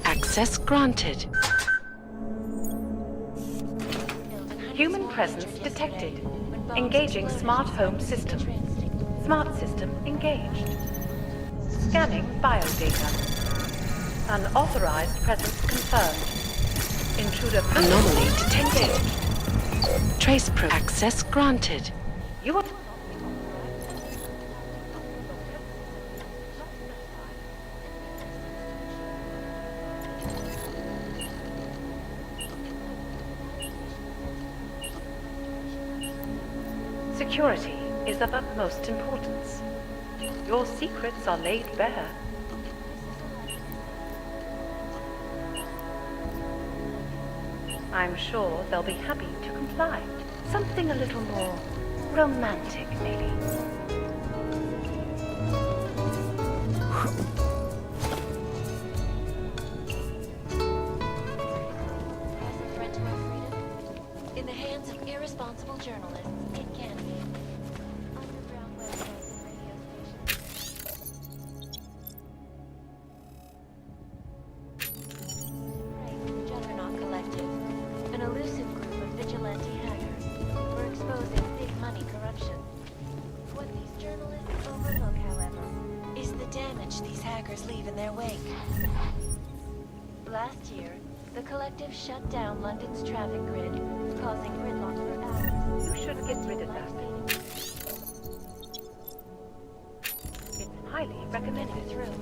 Access granted. Human presence detected. Engaging smart home system. Smart system engaged. Scanning biodata. Unauthorized presence confirmed. Intruder Anomaly detected. Trace pro access granted. You are... Security is of utmost importance. Your secrets are laid bare. I'm sure they'll be happy to comply. Something a little more romantic, maybe. Threat to our freedom? In the hands of irresponsible journalists, it can be. Underground websites and radio stations. Juggernaut Collective, an elusive group of vigilante hackers who are exposing big money corruption. What these journalists overlook, however, is the damage these hackers leave in their wake. Last year, the Collective shut down London's traffic grid, causing gridlock for hours. You should get rid of that. It's highly recommended. Through.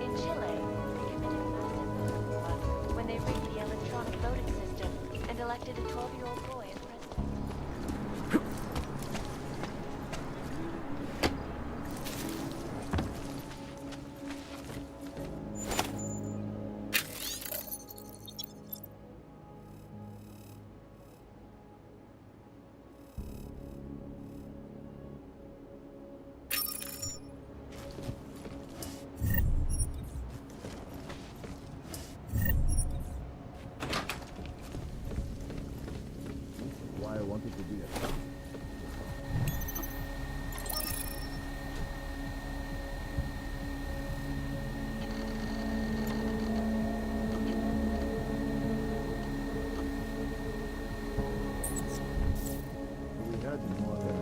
In Chile, they committed massive fraud when they rigged the electronic voting system and elected a 12-year-old boy as president. Why I wanted to be a cop. We had more than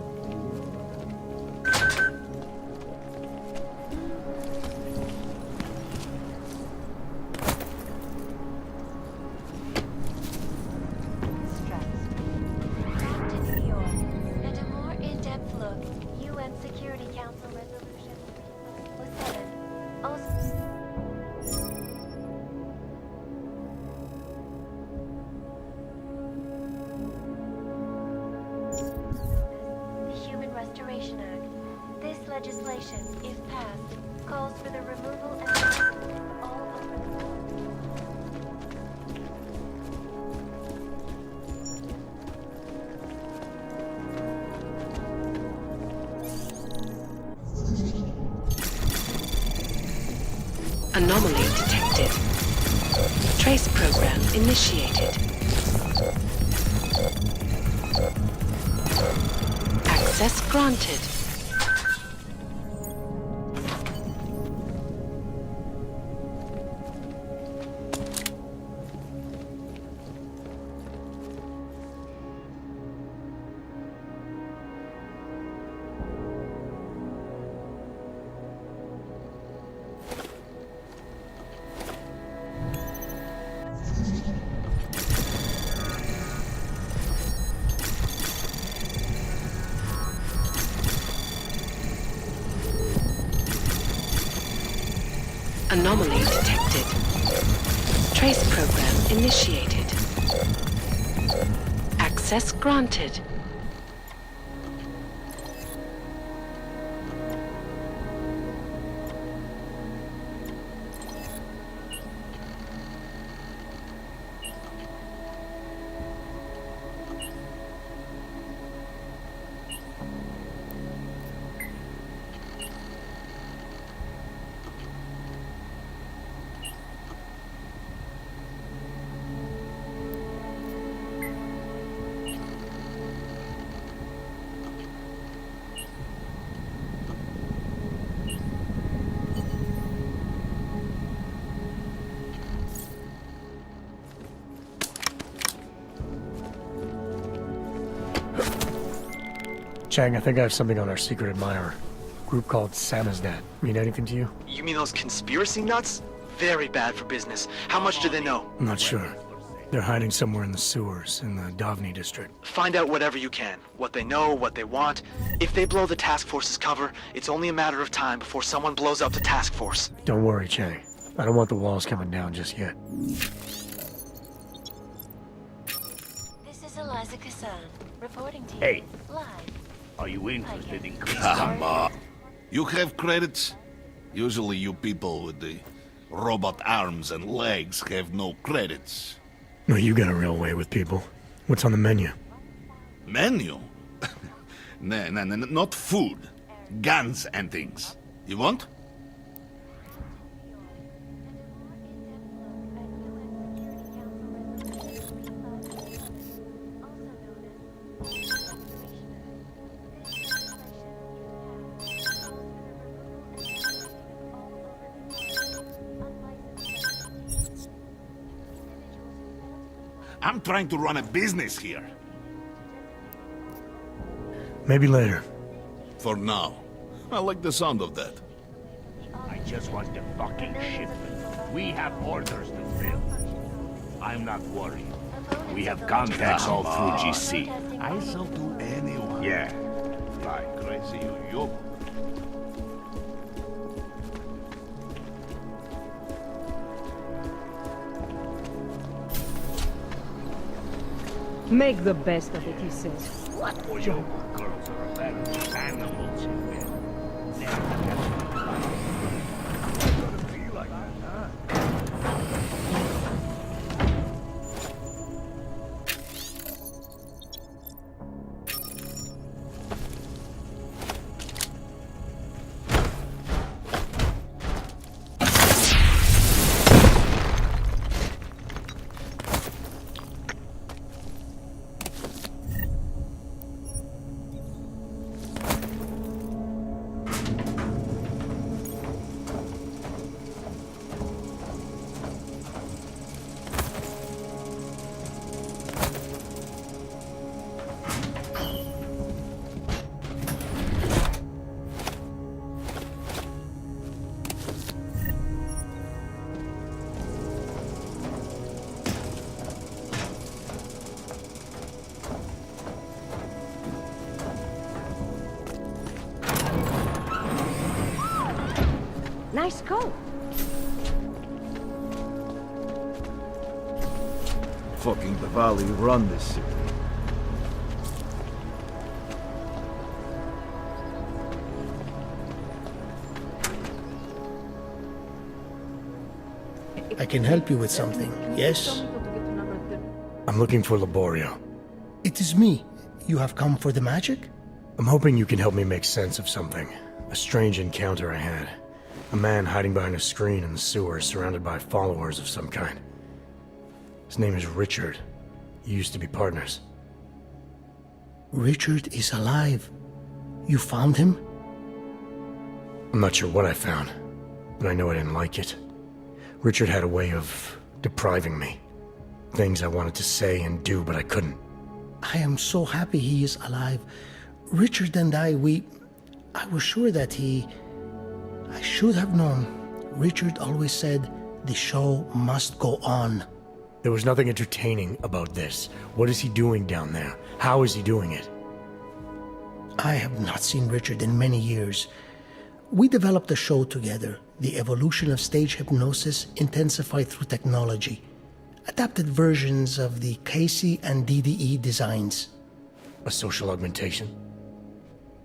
To New York, and a more in-depth look, UN Security Council Resolution 7. Also, the Human Restoration Act. This legislation, if passed, calls for the removal and removal of all Anomaly detected. Trace program initiated. Access granted. Anomaly detected. Trace program initiated. Access granted. Chang, I think I have something on our secret admirer. Group called Samizdat. Mean anything to you? You mean those conspiracy nuts? Very bad for business. How much do they know? I'm not sure. They're hiding somewhere in the sewers in the Davni district. Find out whatever you can. What they know, what they want. If they blow the task force's cover, it's only a matter of time before someone blows up the task force. Don't worry, Chang. I don't want the walls coming down just yet. This is Eliza Kassan, reporting to you Hey. live Are you interested in Come on. You have credits? Usually you people with the robot arms and legs have no credits. No, you got a real way with people. What's on the menu? Menu? No, not food. Guns and things. You want? I'm trying to run a business here. Maybe later. For now. I like the sound of that. I just want the fucking shipment. We have orders to fill. I'm not worried. We have contacts all through GC. I sell to anyone. Yeah. Like crazy you. Make the best of it, he says. What? Your girls are better animals in bed. Never gonna be like that, huh? Nice coat. Fucking Diwali run this city. I can help you with something, yes? I'm looking for Laborio. It is me. You have come for the magic? I'm hoping you can help me make sense of something. A strange encounter I had. A man hiding behind a screen in the sewers, surrounded by followers of some kind. His name is Richard. You used to be partners. Richard is alive. You found him? I'm not sure what I found, but I know I didn't like it. Richard had a way of depriving me. Things I wanted to say and do, but I couldn't. I am so happy he is alive. Richard and I was sure that I should have known. Richard always said, the show must go on. There was nothing entertaining about this. What is he doing down there? How is he doing it? I have not seen Richard in many years. We developed a show together, The Evolution of Stage Hypnosis Intensified Through Technology. Adapted versions of the Casey and DDE designs. A social augmentation?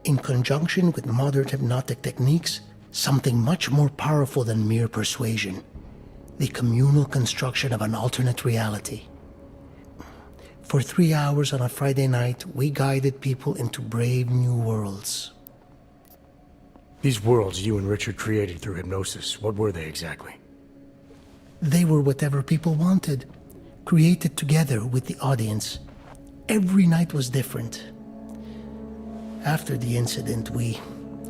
In conjunction with modern hypnotic techniques, something much more powerful than mere persuasion. The communal construction of an alternate reality. For 3 hours on a Friday night, we guided people into brave new worlds. These worlds you and Richard created through hypnosis, what were they exactly? They were whatever people wanted, created together with the audience. Every night was different. After the incident, we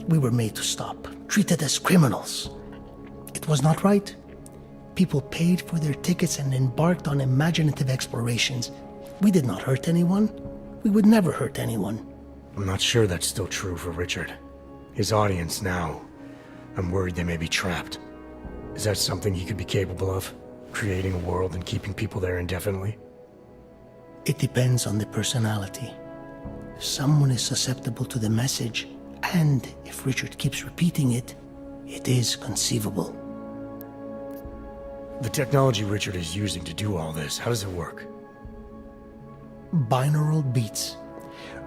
were made to stop, treated as criminals. It was not right. People paid for their tickets and embarked on imaginative explorations. We did not hurt anyone. We would never hurt anyone. I'm not sure that's still true for Richard. His audience now, I'm worried they may be trapped. Is that something he could be capable of? Creating a world and keeping people there indefinitely? It depends on the personality. If someone is susceptible to the message, and if Richard keeps repeating it, it is conceivable. The technology Richard is using to do all this, how does it work? Binaural beats.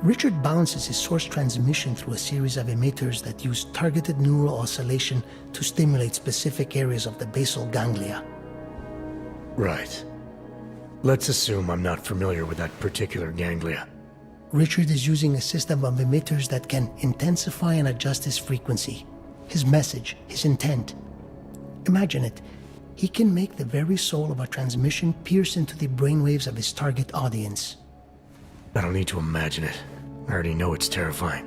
Richard bounces his source transmission through a series of emitters that use targeted neural oscillation to stimulate specific areas of the basal ganglia. Right. Let's assume I'm not familiar with that particular ganglia. Richard is using a system of emitters that can intensify and adjust his frequency, his message, his intent. Imagine it. He can make the very soul of a transmission pierce into the brainwaves of his target audience. I don't need to imagine it. I already know it's terrifying.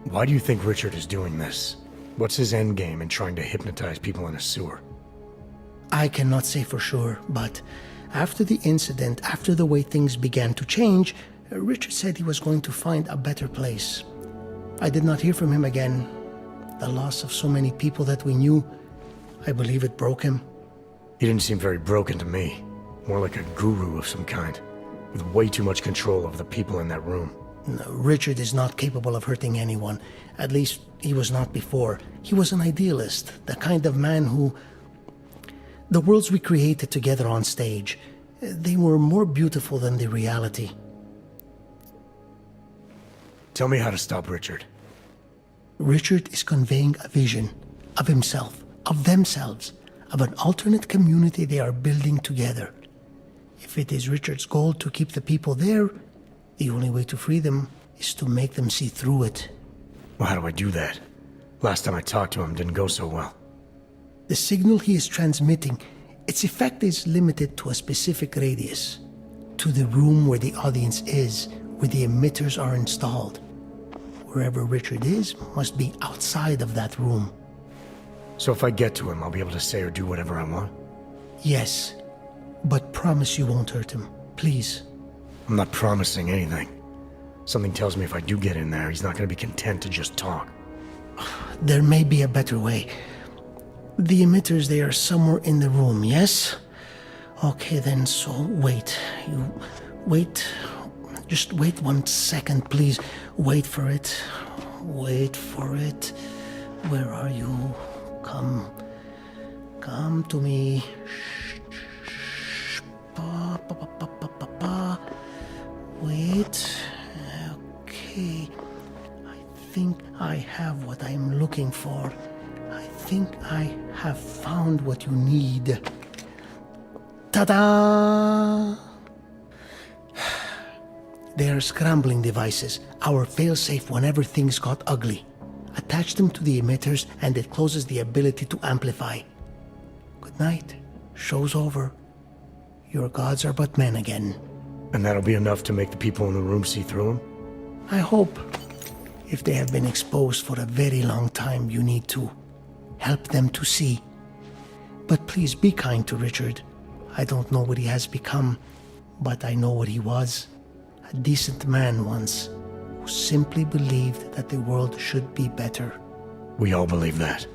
Why do you think Richard is doing this? What's his endgame in trying to hypnotize people in a sewer? I cannot say for sure, but after the incident, after the way things began to change, Richard said he was going to find a better place. I did not hear from him again. The loss of so many people that we knew, I believe it broke him. He didn't seem very broken to me. More like a guru of some kind, with way too much control over the people in that room. No, Richard is not capable of hurting anyone. At least, he was not before. He was an idealist, the kind of man who... The worlds we created together on stage, they were more beautiful than the reality. Tell me how to stop Richard. Richard is conveying a vision of himself, of themselves, of an alternate community they are building together. If it is Richard's goal to keep the people there, the only way to free them is to make them see through it. Well, how do I do that? Last time I talked to him didn't go so well. The signal he is transmitting, its effect is limited to a specific radius, to the room where the audience is, where the emitters are installed. Wherever Richard is must be outside of that room. So if I get to him, I'll be able to say or do whatever I want? Yes, but promise you won't hurt him, please. I'm not promising anything. Something tells me if I do get in there, he's not going to be content to just talk. There may be a better way. The emitters, they are somewhere in the room, yes? Okay then, so wait. You wait. Just wait 1 second, please. Wait for it. Wait for it. Where are you? Come. Come to me. Shh. Pa, pa, pa, pa, pa, pa, pa. Wait. Okay. I think I have what I'm looking for. I think I have found what you need. Ta-da! They are scrambling devices, our failsafe whenever things got ugly. Attach them to the emitters and it closes the ability to amplify. Good night. Show's over. Your gods are but men again. And that'll be enough to make the people in the room see through him? I hope. If they have been exposed for a very long time, you need to help them to see. But please be kind to Richard. I don't know what he has become, but I know what he was. A decent man once, who simply believed that the world should be better. We all believe that.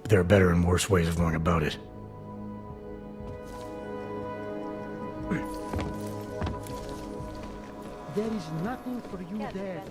But there are better and worse ways of going about it. There is nothing for you there.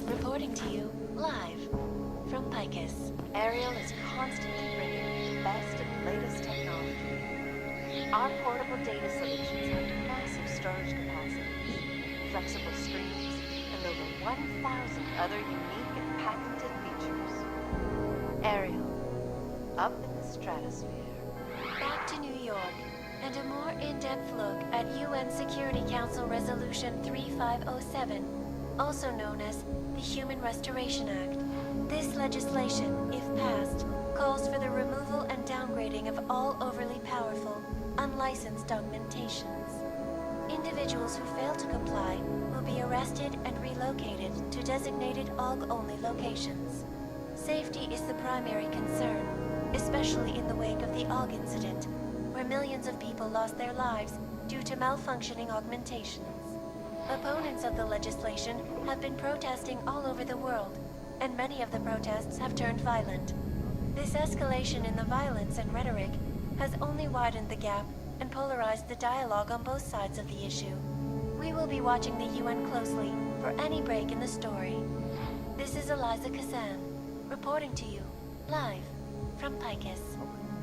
Reporting to you, live, from Picus. Ariel is constantly bringing the best and latest technology. Our portable data solutions have massive storage capacities, flexible screens, and over 1,000 other unique and patented features. Ariel, up in the stratosphere. Back to New York, and a more in-depth look at UN Security Council Resolution 3507, also known as the Human Restoration Act. This legislation, if passed, calls for the removal and downgrading of all overly powerful, unlicensed augmentations. Individuals who fail to comply will be arrested and relocated to designated AUG-only locations. Safety is the primary concern, especially in the wake of the AUG incident, where millions of people lost their lives due to malfunctioning augmentations. Opponents of the legislation have been protesting all over the world, and many of the protests have turned violent. This escalation in the violence and rhetoric has only widened the gap and polarized the dialogue on both sides of the issue. We will be watching the UN closely for any break in the story. This is Eliza Kazan, reporting to you, live, from Picus.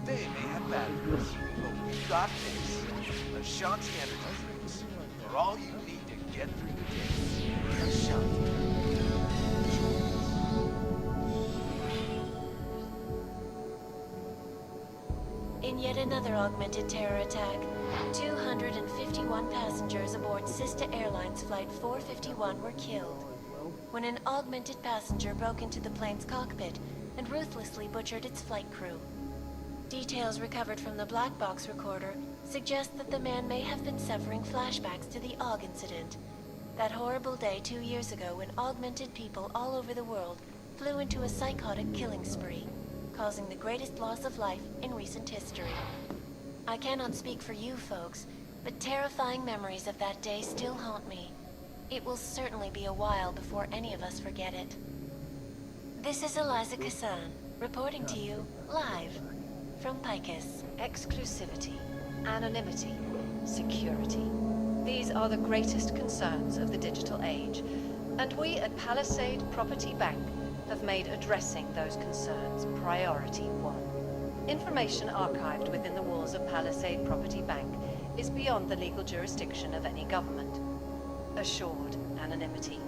They may have batteries, but we've got this. Ashanti Entertainment. For all you need to get through the day. Ashanti. In yet another augmented terror attack, 251 passengers aboard Sista Airlines Flight 451 were killed when an augmented passenger broke into the plane's cockpit and ruthlessly butchered its flight crew. Details recovered from the black box recorder suggest that the man may have been suffering flashbacks to the AUG incident, that horrible day 2 years ago when augmented people all over the world flew into a psychotic killing spree, causing the greatest loss of life in recent history. I cannot speak for you folks, but terrifying memories of that day still haunt me. It will certainly be a while before any of us forget it. This is Eliza Kazan, reporting to you, live, from Picus. Exclusivity, anonymity, security. These are the greatest concerns of the digital age, and we at Palisade Property Bank have made addressing those concerns priority one. Information archived within the walls of Palisade Property Bank is beyond the legal jurisdiction of any government. Assured anonymity.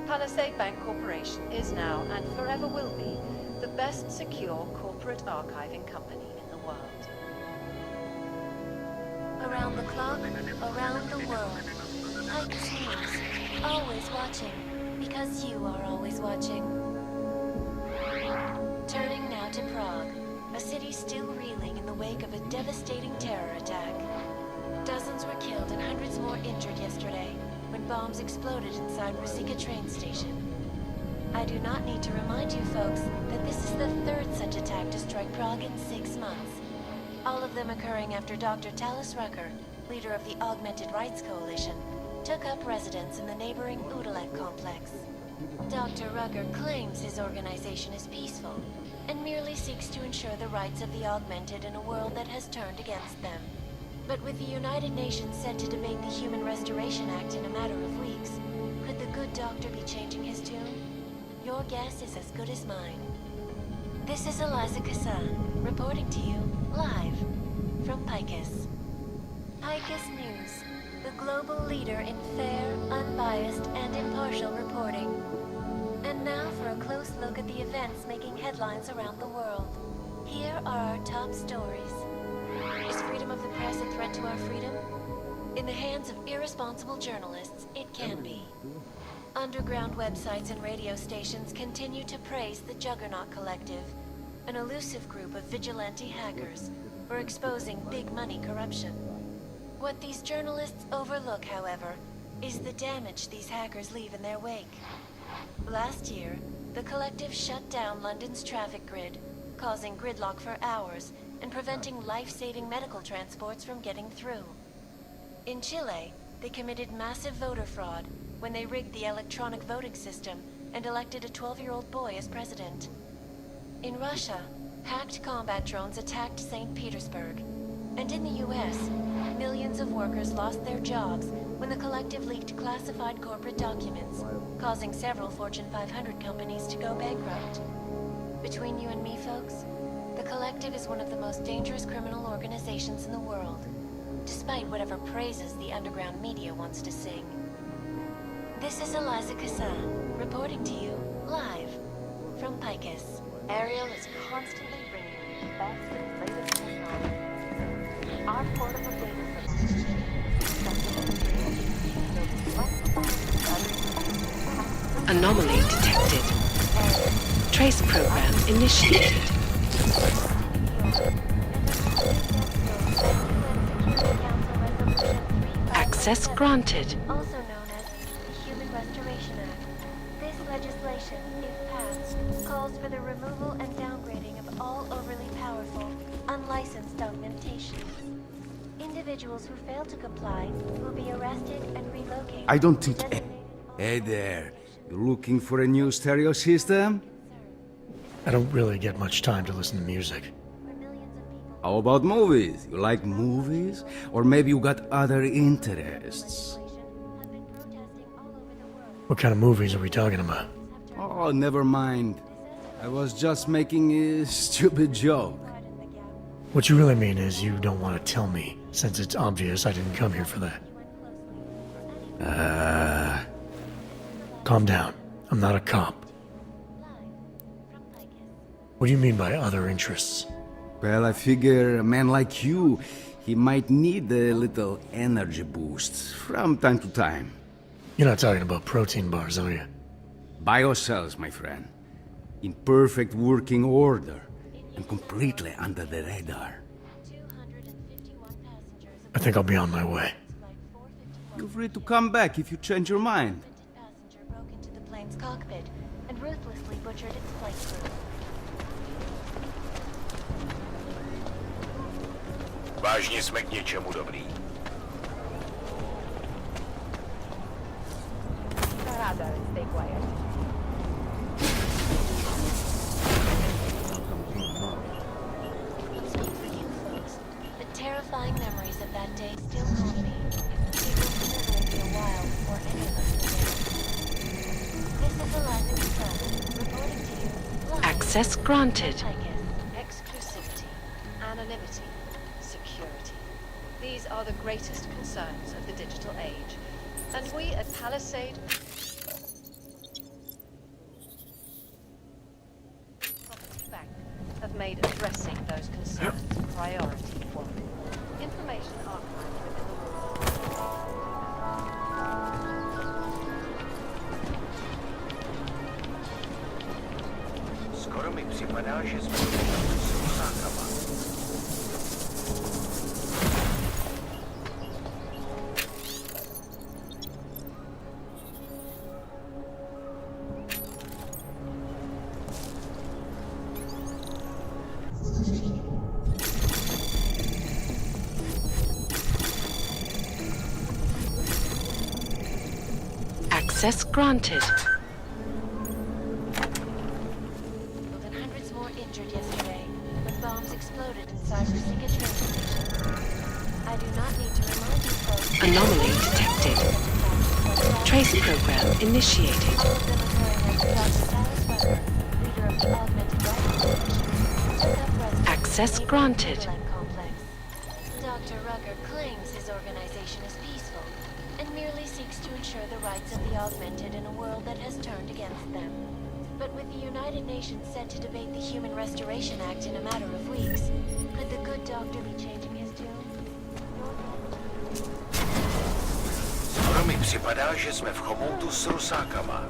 Palisade Bank Corporation is now and forever will be the best secure corporate archiving company in the world. Around the clock, around the world. Picus News, always watching, because you are always watching. Turning now to Prague, a city still reeling in the wake of a devastating terror attack. Dozens were killed and hundreds more injured yesterday when bombs exploded inside Ruzicka train station. I do not need to remind you folks that this is the third such attack to strike Prague in 6 months. All of them occurring after Dr. Talis Rucker, leader of the Augmented Rights Coalition, took up residence in the neighboring Udalek complex. Dr. Rucker claims his organization is peaceful and merely seeks to ensure the rights of the augmented in a world that has turned against them. But with the United Nations set to debate the Human Restoration Act in a matter of weeks, could the good doctor be changing his tune? Your guess is as good as mine. This is Eliza Kazan, reporting to you, live, from Picus. Picus News, the global leader in fair, unbiased, and impartial reporting. And now for a close look at the events making headlines around the world. Here are our top stories. Is freedom of the press a threat to our freedom? In the hands of irresponsible journalists, it can be. Underground websites and radio stations continue to praise the Juggernaut Collective, an elusive group of vigilante hackers for exposing big money corruption. What these journalists overlook, however, is the damage these hackers leave in their wake. Last year, the Collective shut down London's traffic grid, causing gridlock for hours and preventing life-saving medical transports from getting through. In Chile, they committed massive voter fraud when they rigged the electronic voting system and elected a 12-year-old boy as president. In Russia, hacked combat drones attacked St. Petersburg. And in the US, millions of workers lost their jobs when the Collective leaked classified corporate documents, causing several Fortune 500 companies to go bankrupt. Between you and me, folks, the Collective is one of the most dangerous criminal organizations in the world, despite whatever praises the underground media wants to sing. This is Eliza Kazan, reporting to you, live, from Picus. Ariel is constantly bringing you the best and latest technology. Our portable data system. Anomaly detected. Trace program initiated. Access granted. Also known as the Human Restoration Act. This legislation, if passed, calls for the removal and downgrading of all overly powerful, unlicensed augmentations. Individuals who fail to comply will be arrested and relocated. I don't teach. Hey there. You looking for a new stereo system? I don't really get much time to listen to music. How about movies? You like movies? Or maybe you got other interests? What kind of movies are we talking about? Oh, never mind. I was just making a stupid joke. What you really mean is you don't want to tell me, since it's obvious I didn't come here for that. Calm down. I'm not a cop. What do you mean by other interests? Well, I figure a man like you, he might need a little energy boost from time to time. You're not talking about protein bars, are you? Biocells, my friend. In perfect working order and completely under the radar. I think I'll be on my way. Feel free to come back if you change your mind. Broke into the plane's cockpit and ruthlessly butchered its flight crew. Vážně jsme k něčemu dobrý. Stay quiet. Let's speak for you folks. The terrifying memories of that day still haunt me. It will literally be a while before any of us will. This is Eliza Control, reporting to you live. Access granted. Exclusivity, anonymity, security. These are the greatest concerns of the digital age. And we at Palisade Property Bank have made addressing those concerns priority one. Information archived within the walls. Skoro mi připadá, že jsme s rusákama. Access granted. More than hundreds more injured yesterday when bombs exploded inside Rosica train station. I do not need to remind you folks. Anomaly detected. Trace program initiated. All of them occurring as Dr. Cyrus Weber, leader of the Augmented Rifle Division, took up residence Access in the granted. Vigilant complex. Dr. Rucker claims his organization is peaceful and merely seeks to ensure the rights of the augmented in a world that has turned against them. But with the United Nations set to debate the Human Restoration Act in a matter of weeks, could the good doctor be changing his tune? Skoro mi připadá, že jsme v chomoutu s rusákama.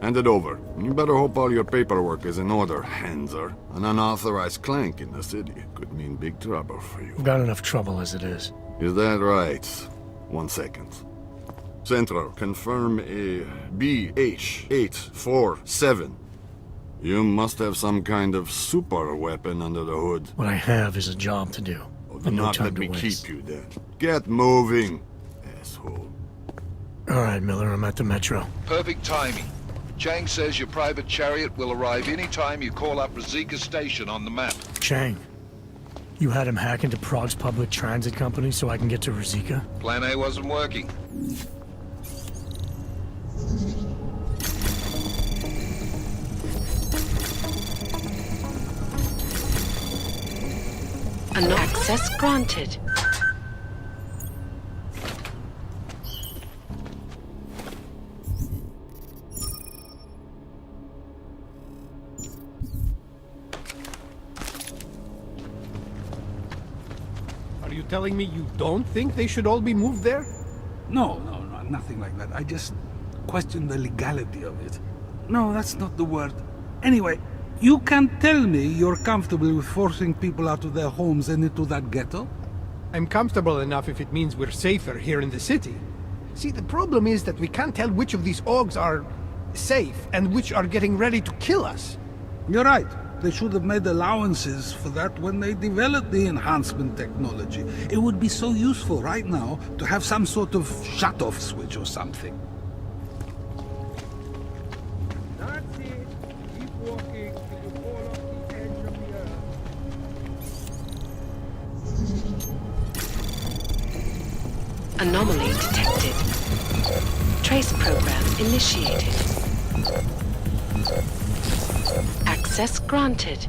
Hand it over. You better hope all your paperwork is in order, Hanser. An unauthorized clank in the city could mean big trouble for you. We've got enough trouble as it is. Is that right? 1 second. Central, confirm a BH-847. You must have some kind of super weapon under the hood. What I have is a job to do. And no Not time let to me waste. keep you then. Get moving, asshole. All right, Miller, I'm at the Metro. Perfect timing. Chang says your private chariot will arrive any time you call up Rosica Station on the map. Chang, you had him hack into Prague's public transit company so I can get to Rosica? Plan A wasn't working. Access granted. Are you telling me you don't think they should all be moved there? No, nothing like that. I just question the legality of it. No, that's not the word. Anyway, You can't tell me you're comfortable with forcing people out of their homes and into that ghetto? I'm comfortable enough if it means we're safer here in the city. See, the problem is that we can't tell which of these orgs are safe and which are getting ready to kill us. You're right. They should have made allowances for that when they developed the enhancement technology. It would be so useful right now to have some sort of shut-off switch or something. That's it. Keep walking till you fall off the edge of the earth. Anomaly detected. Trace program initiated. Access granted.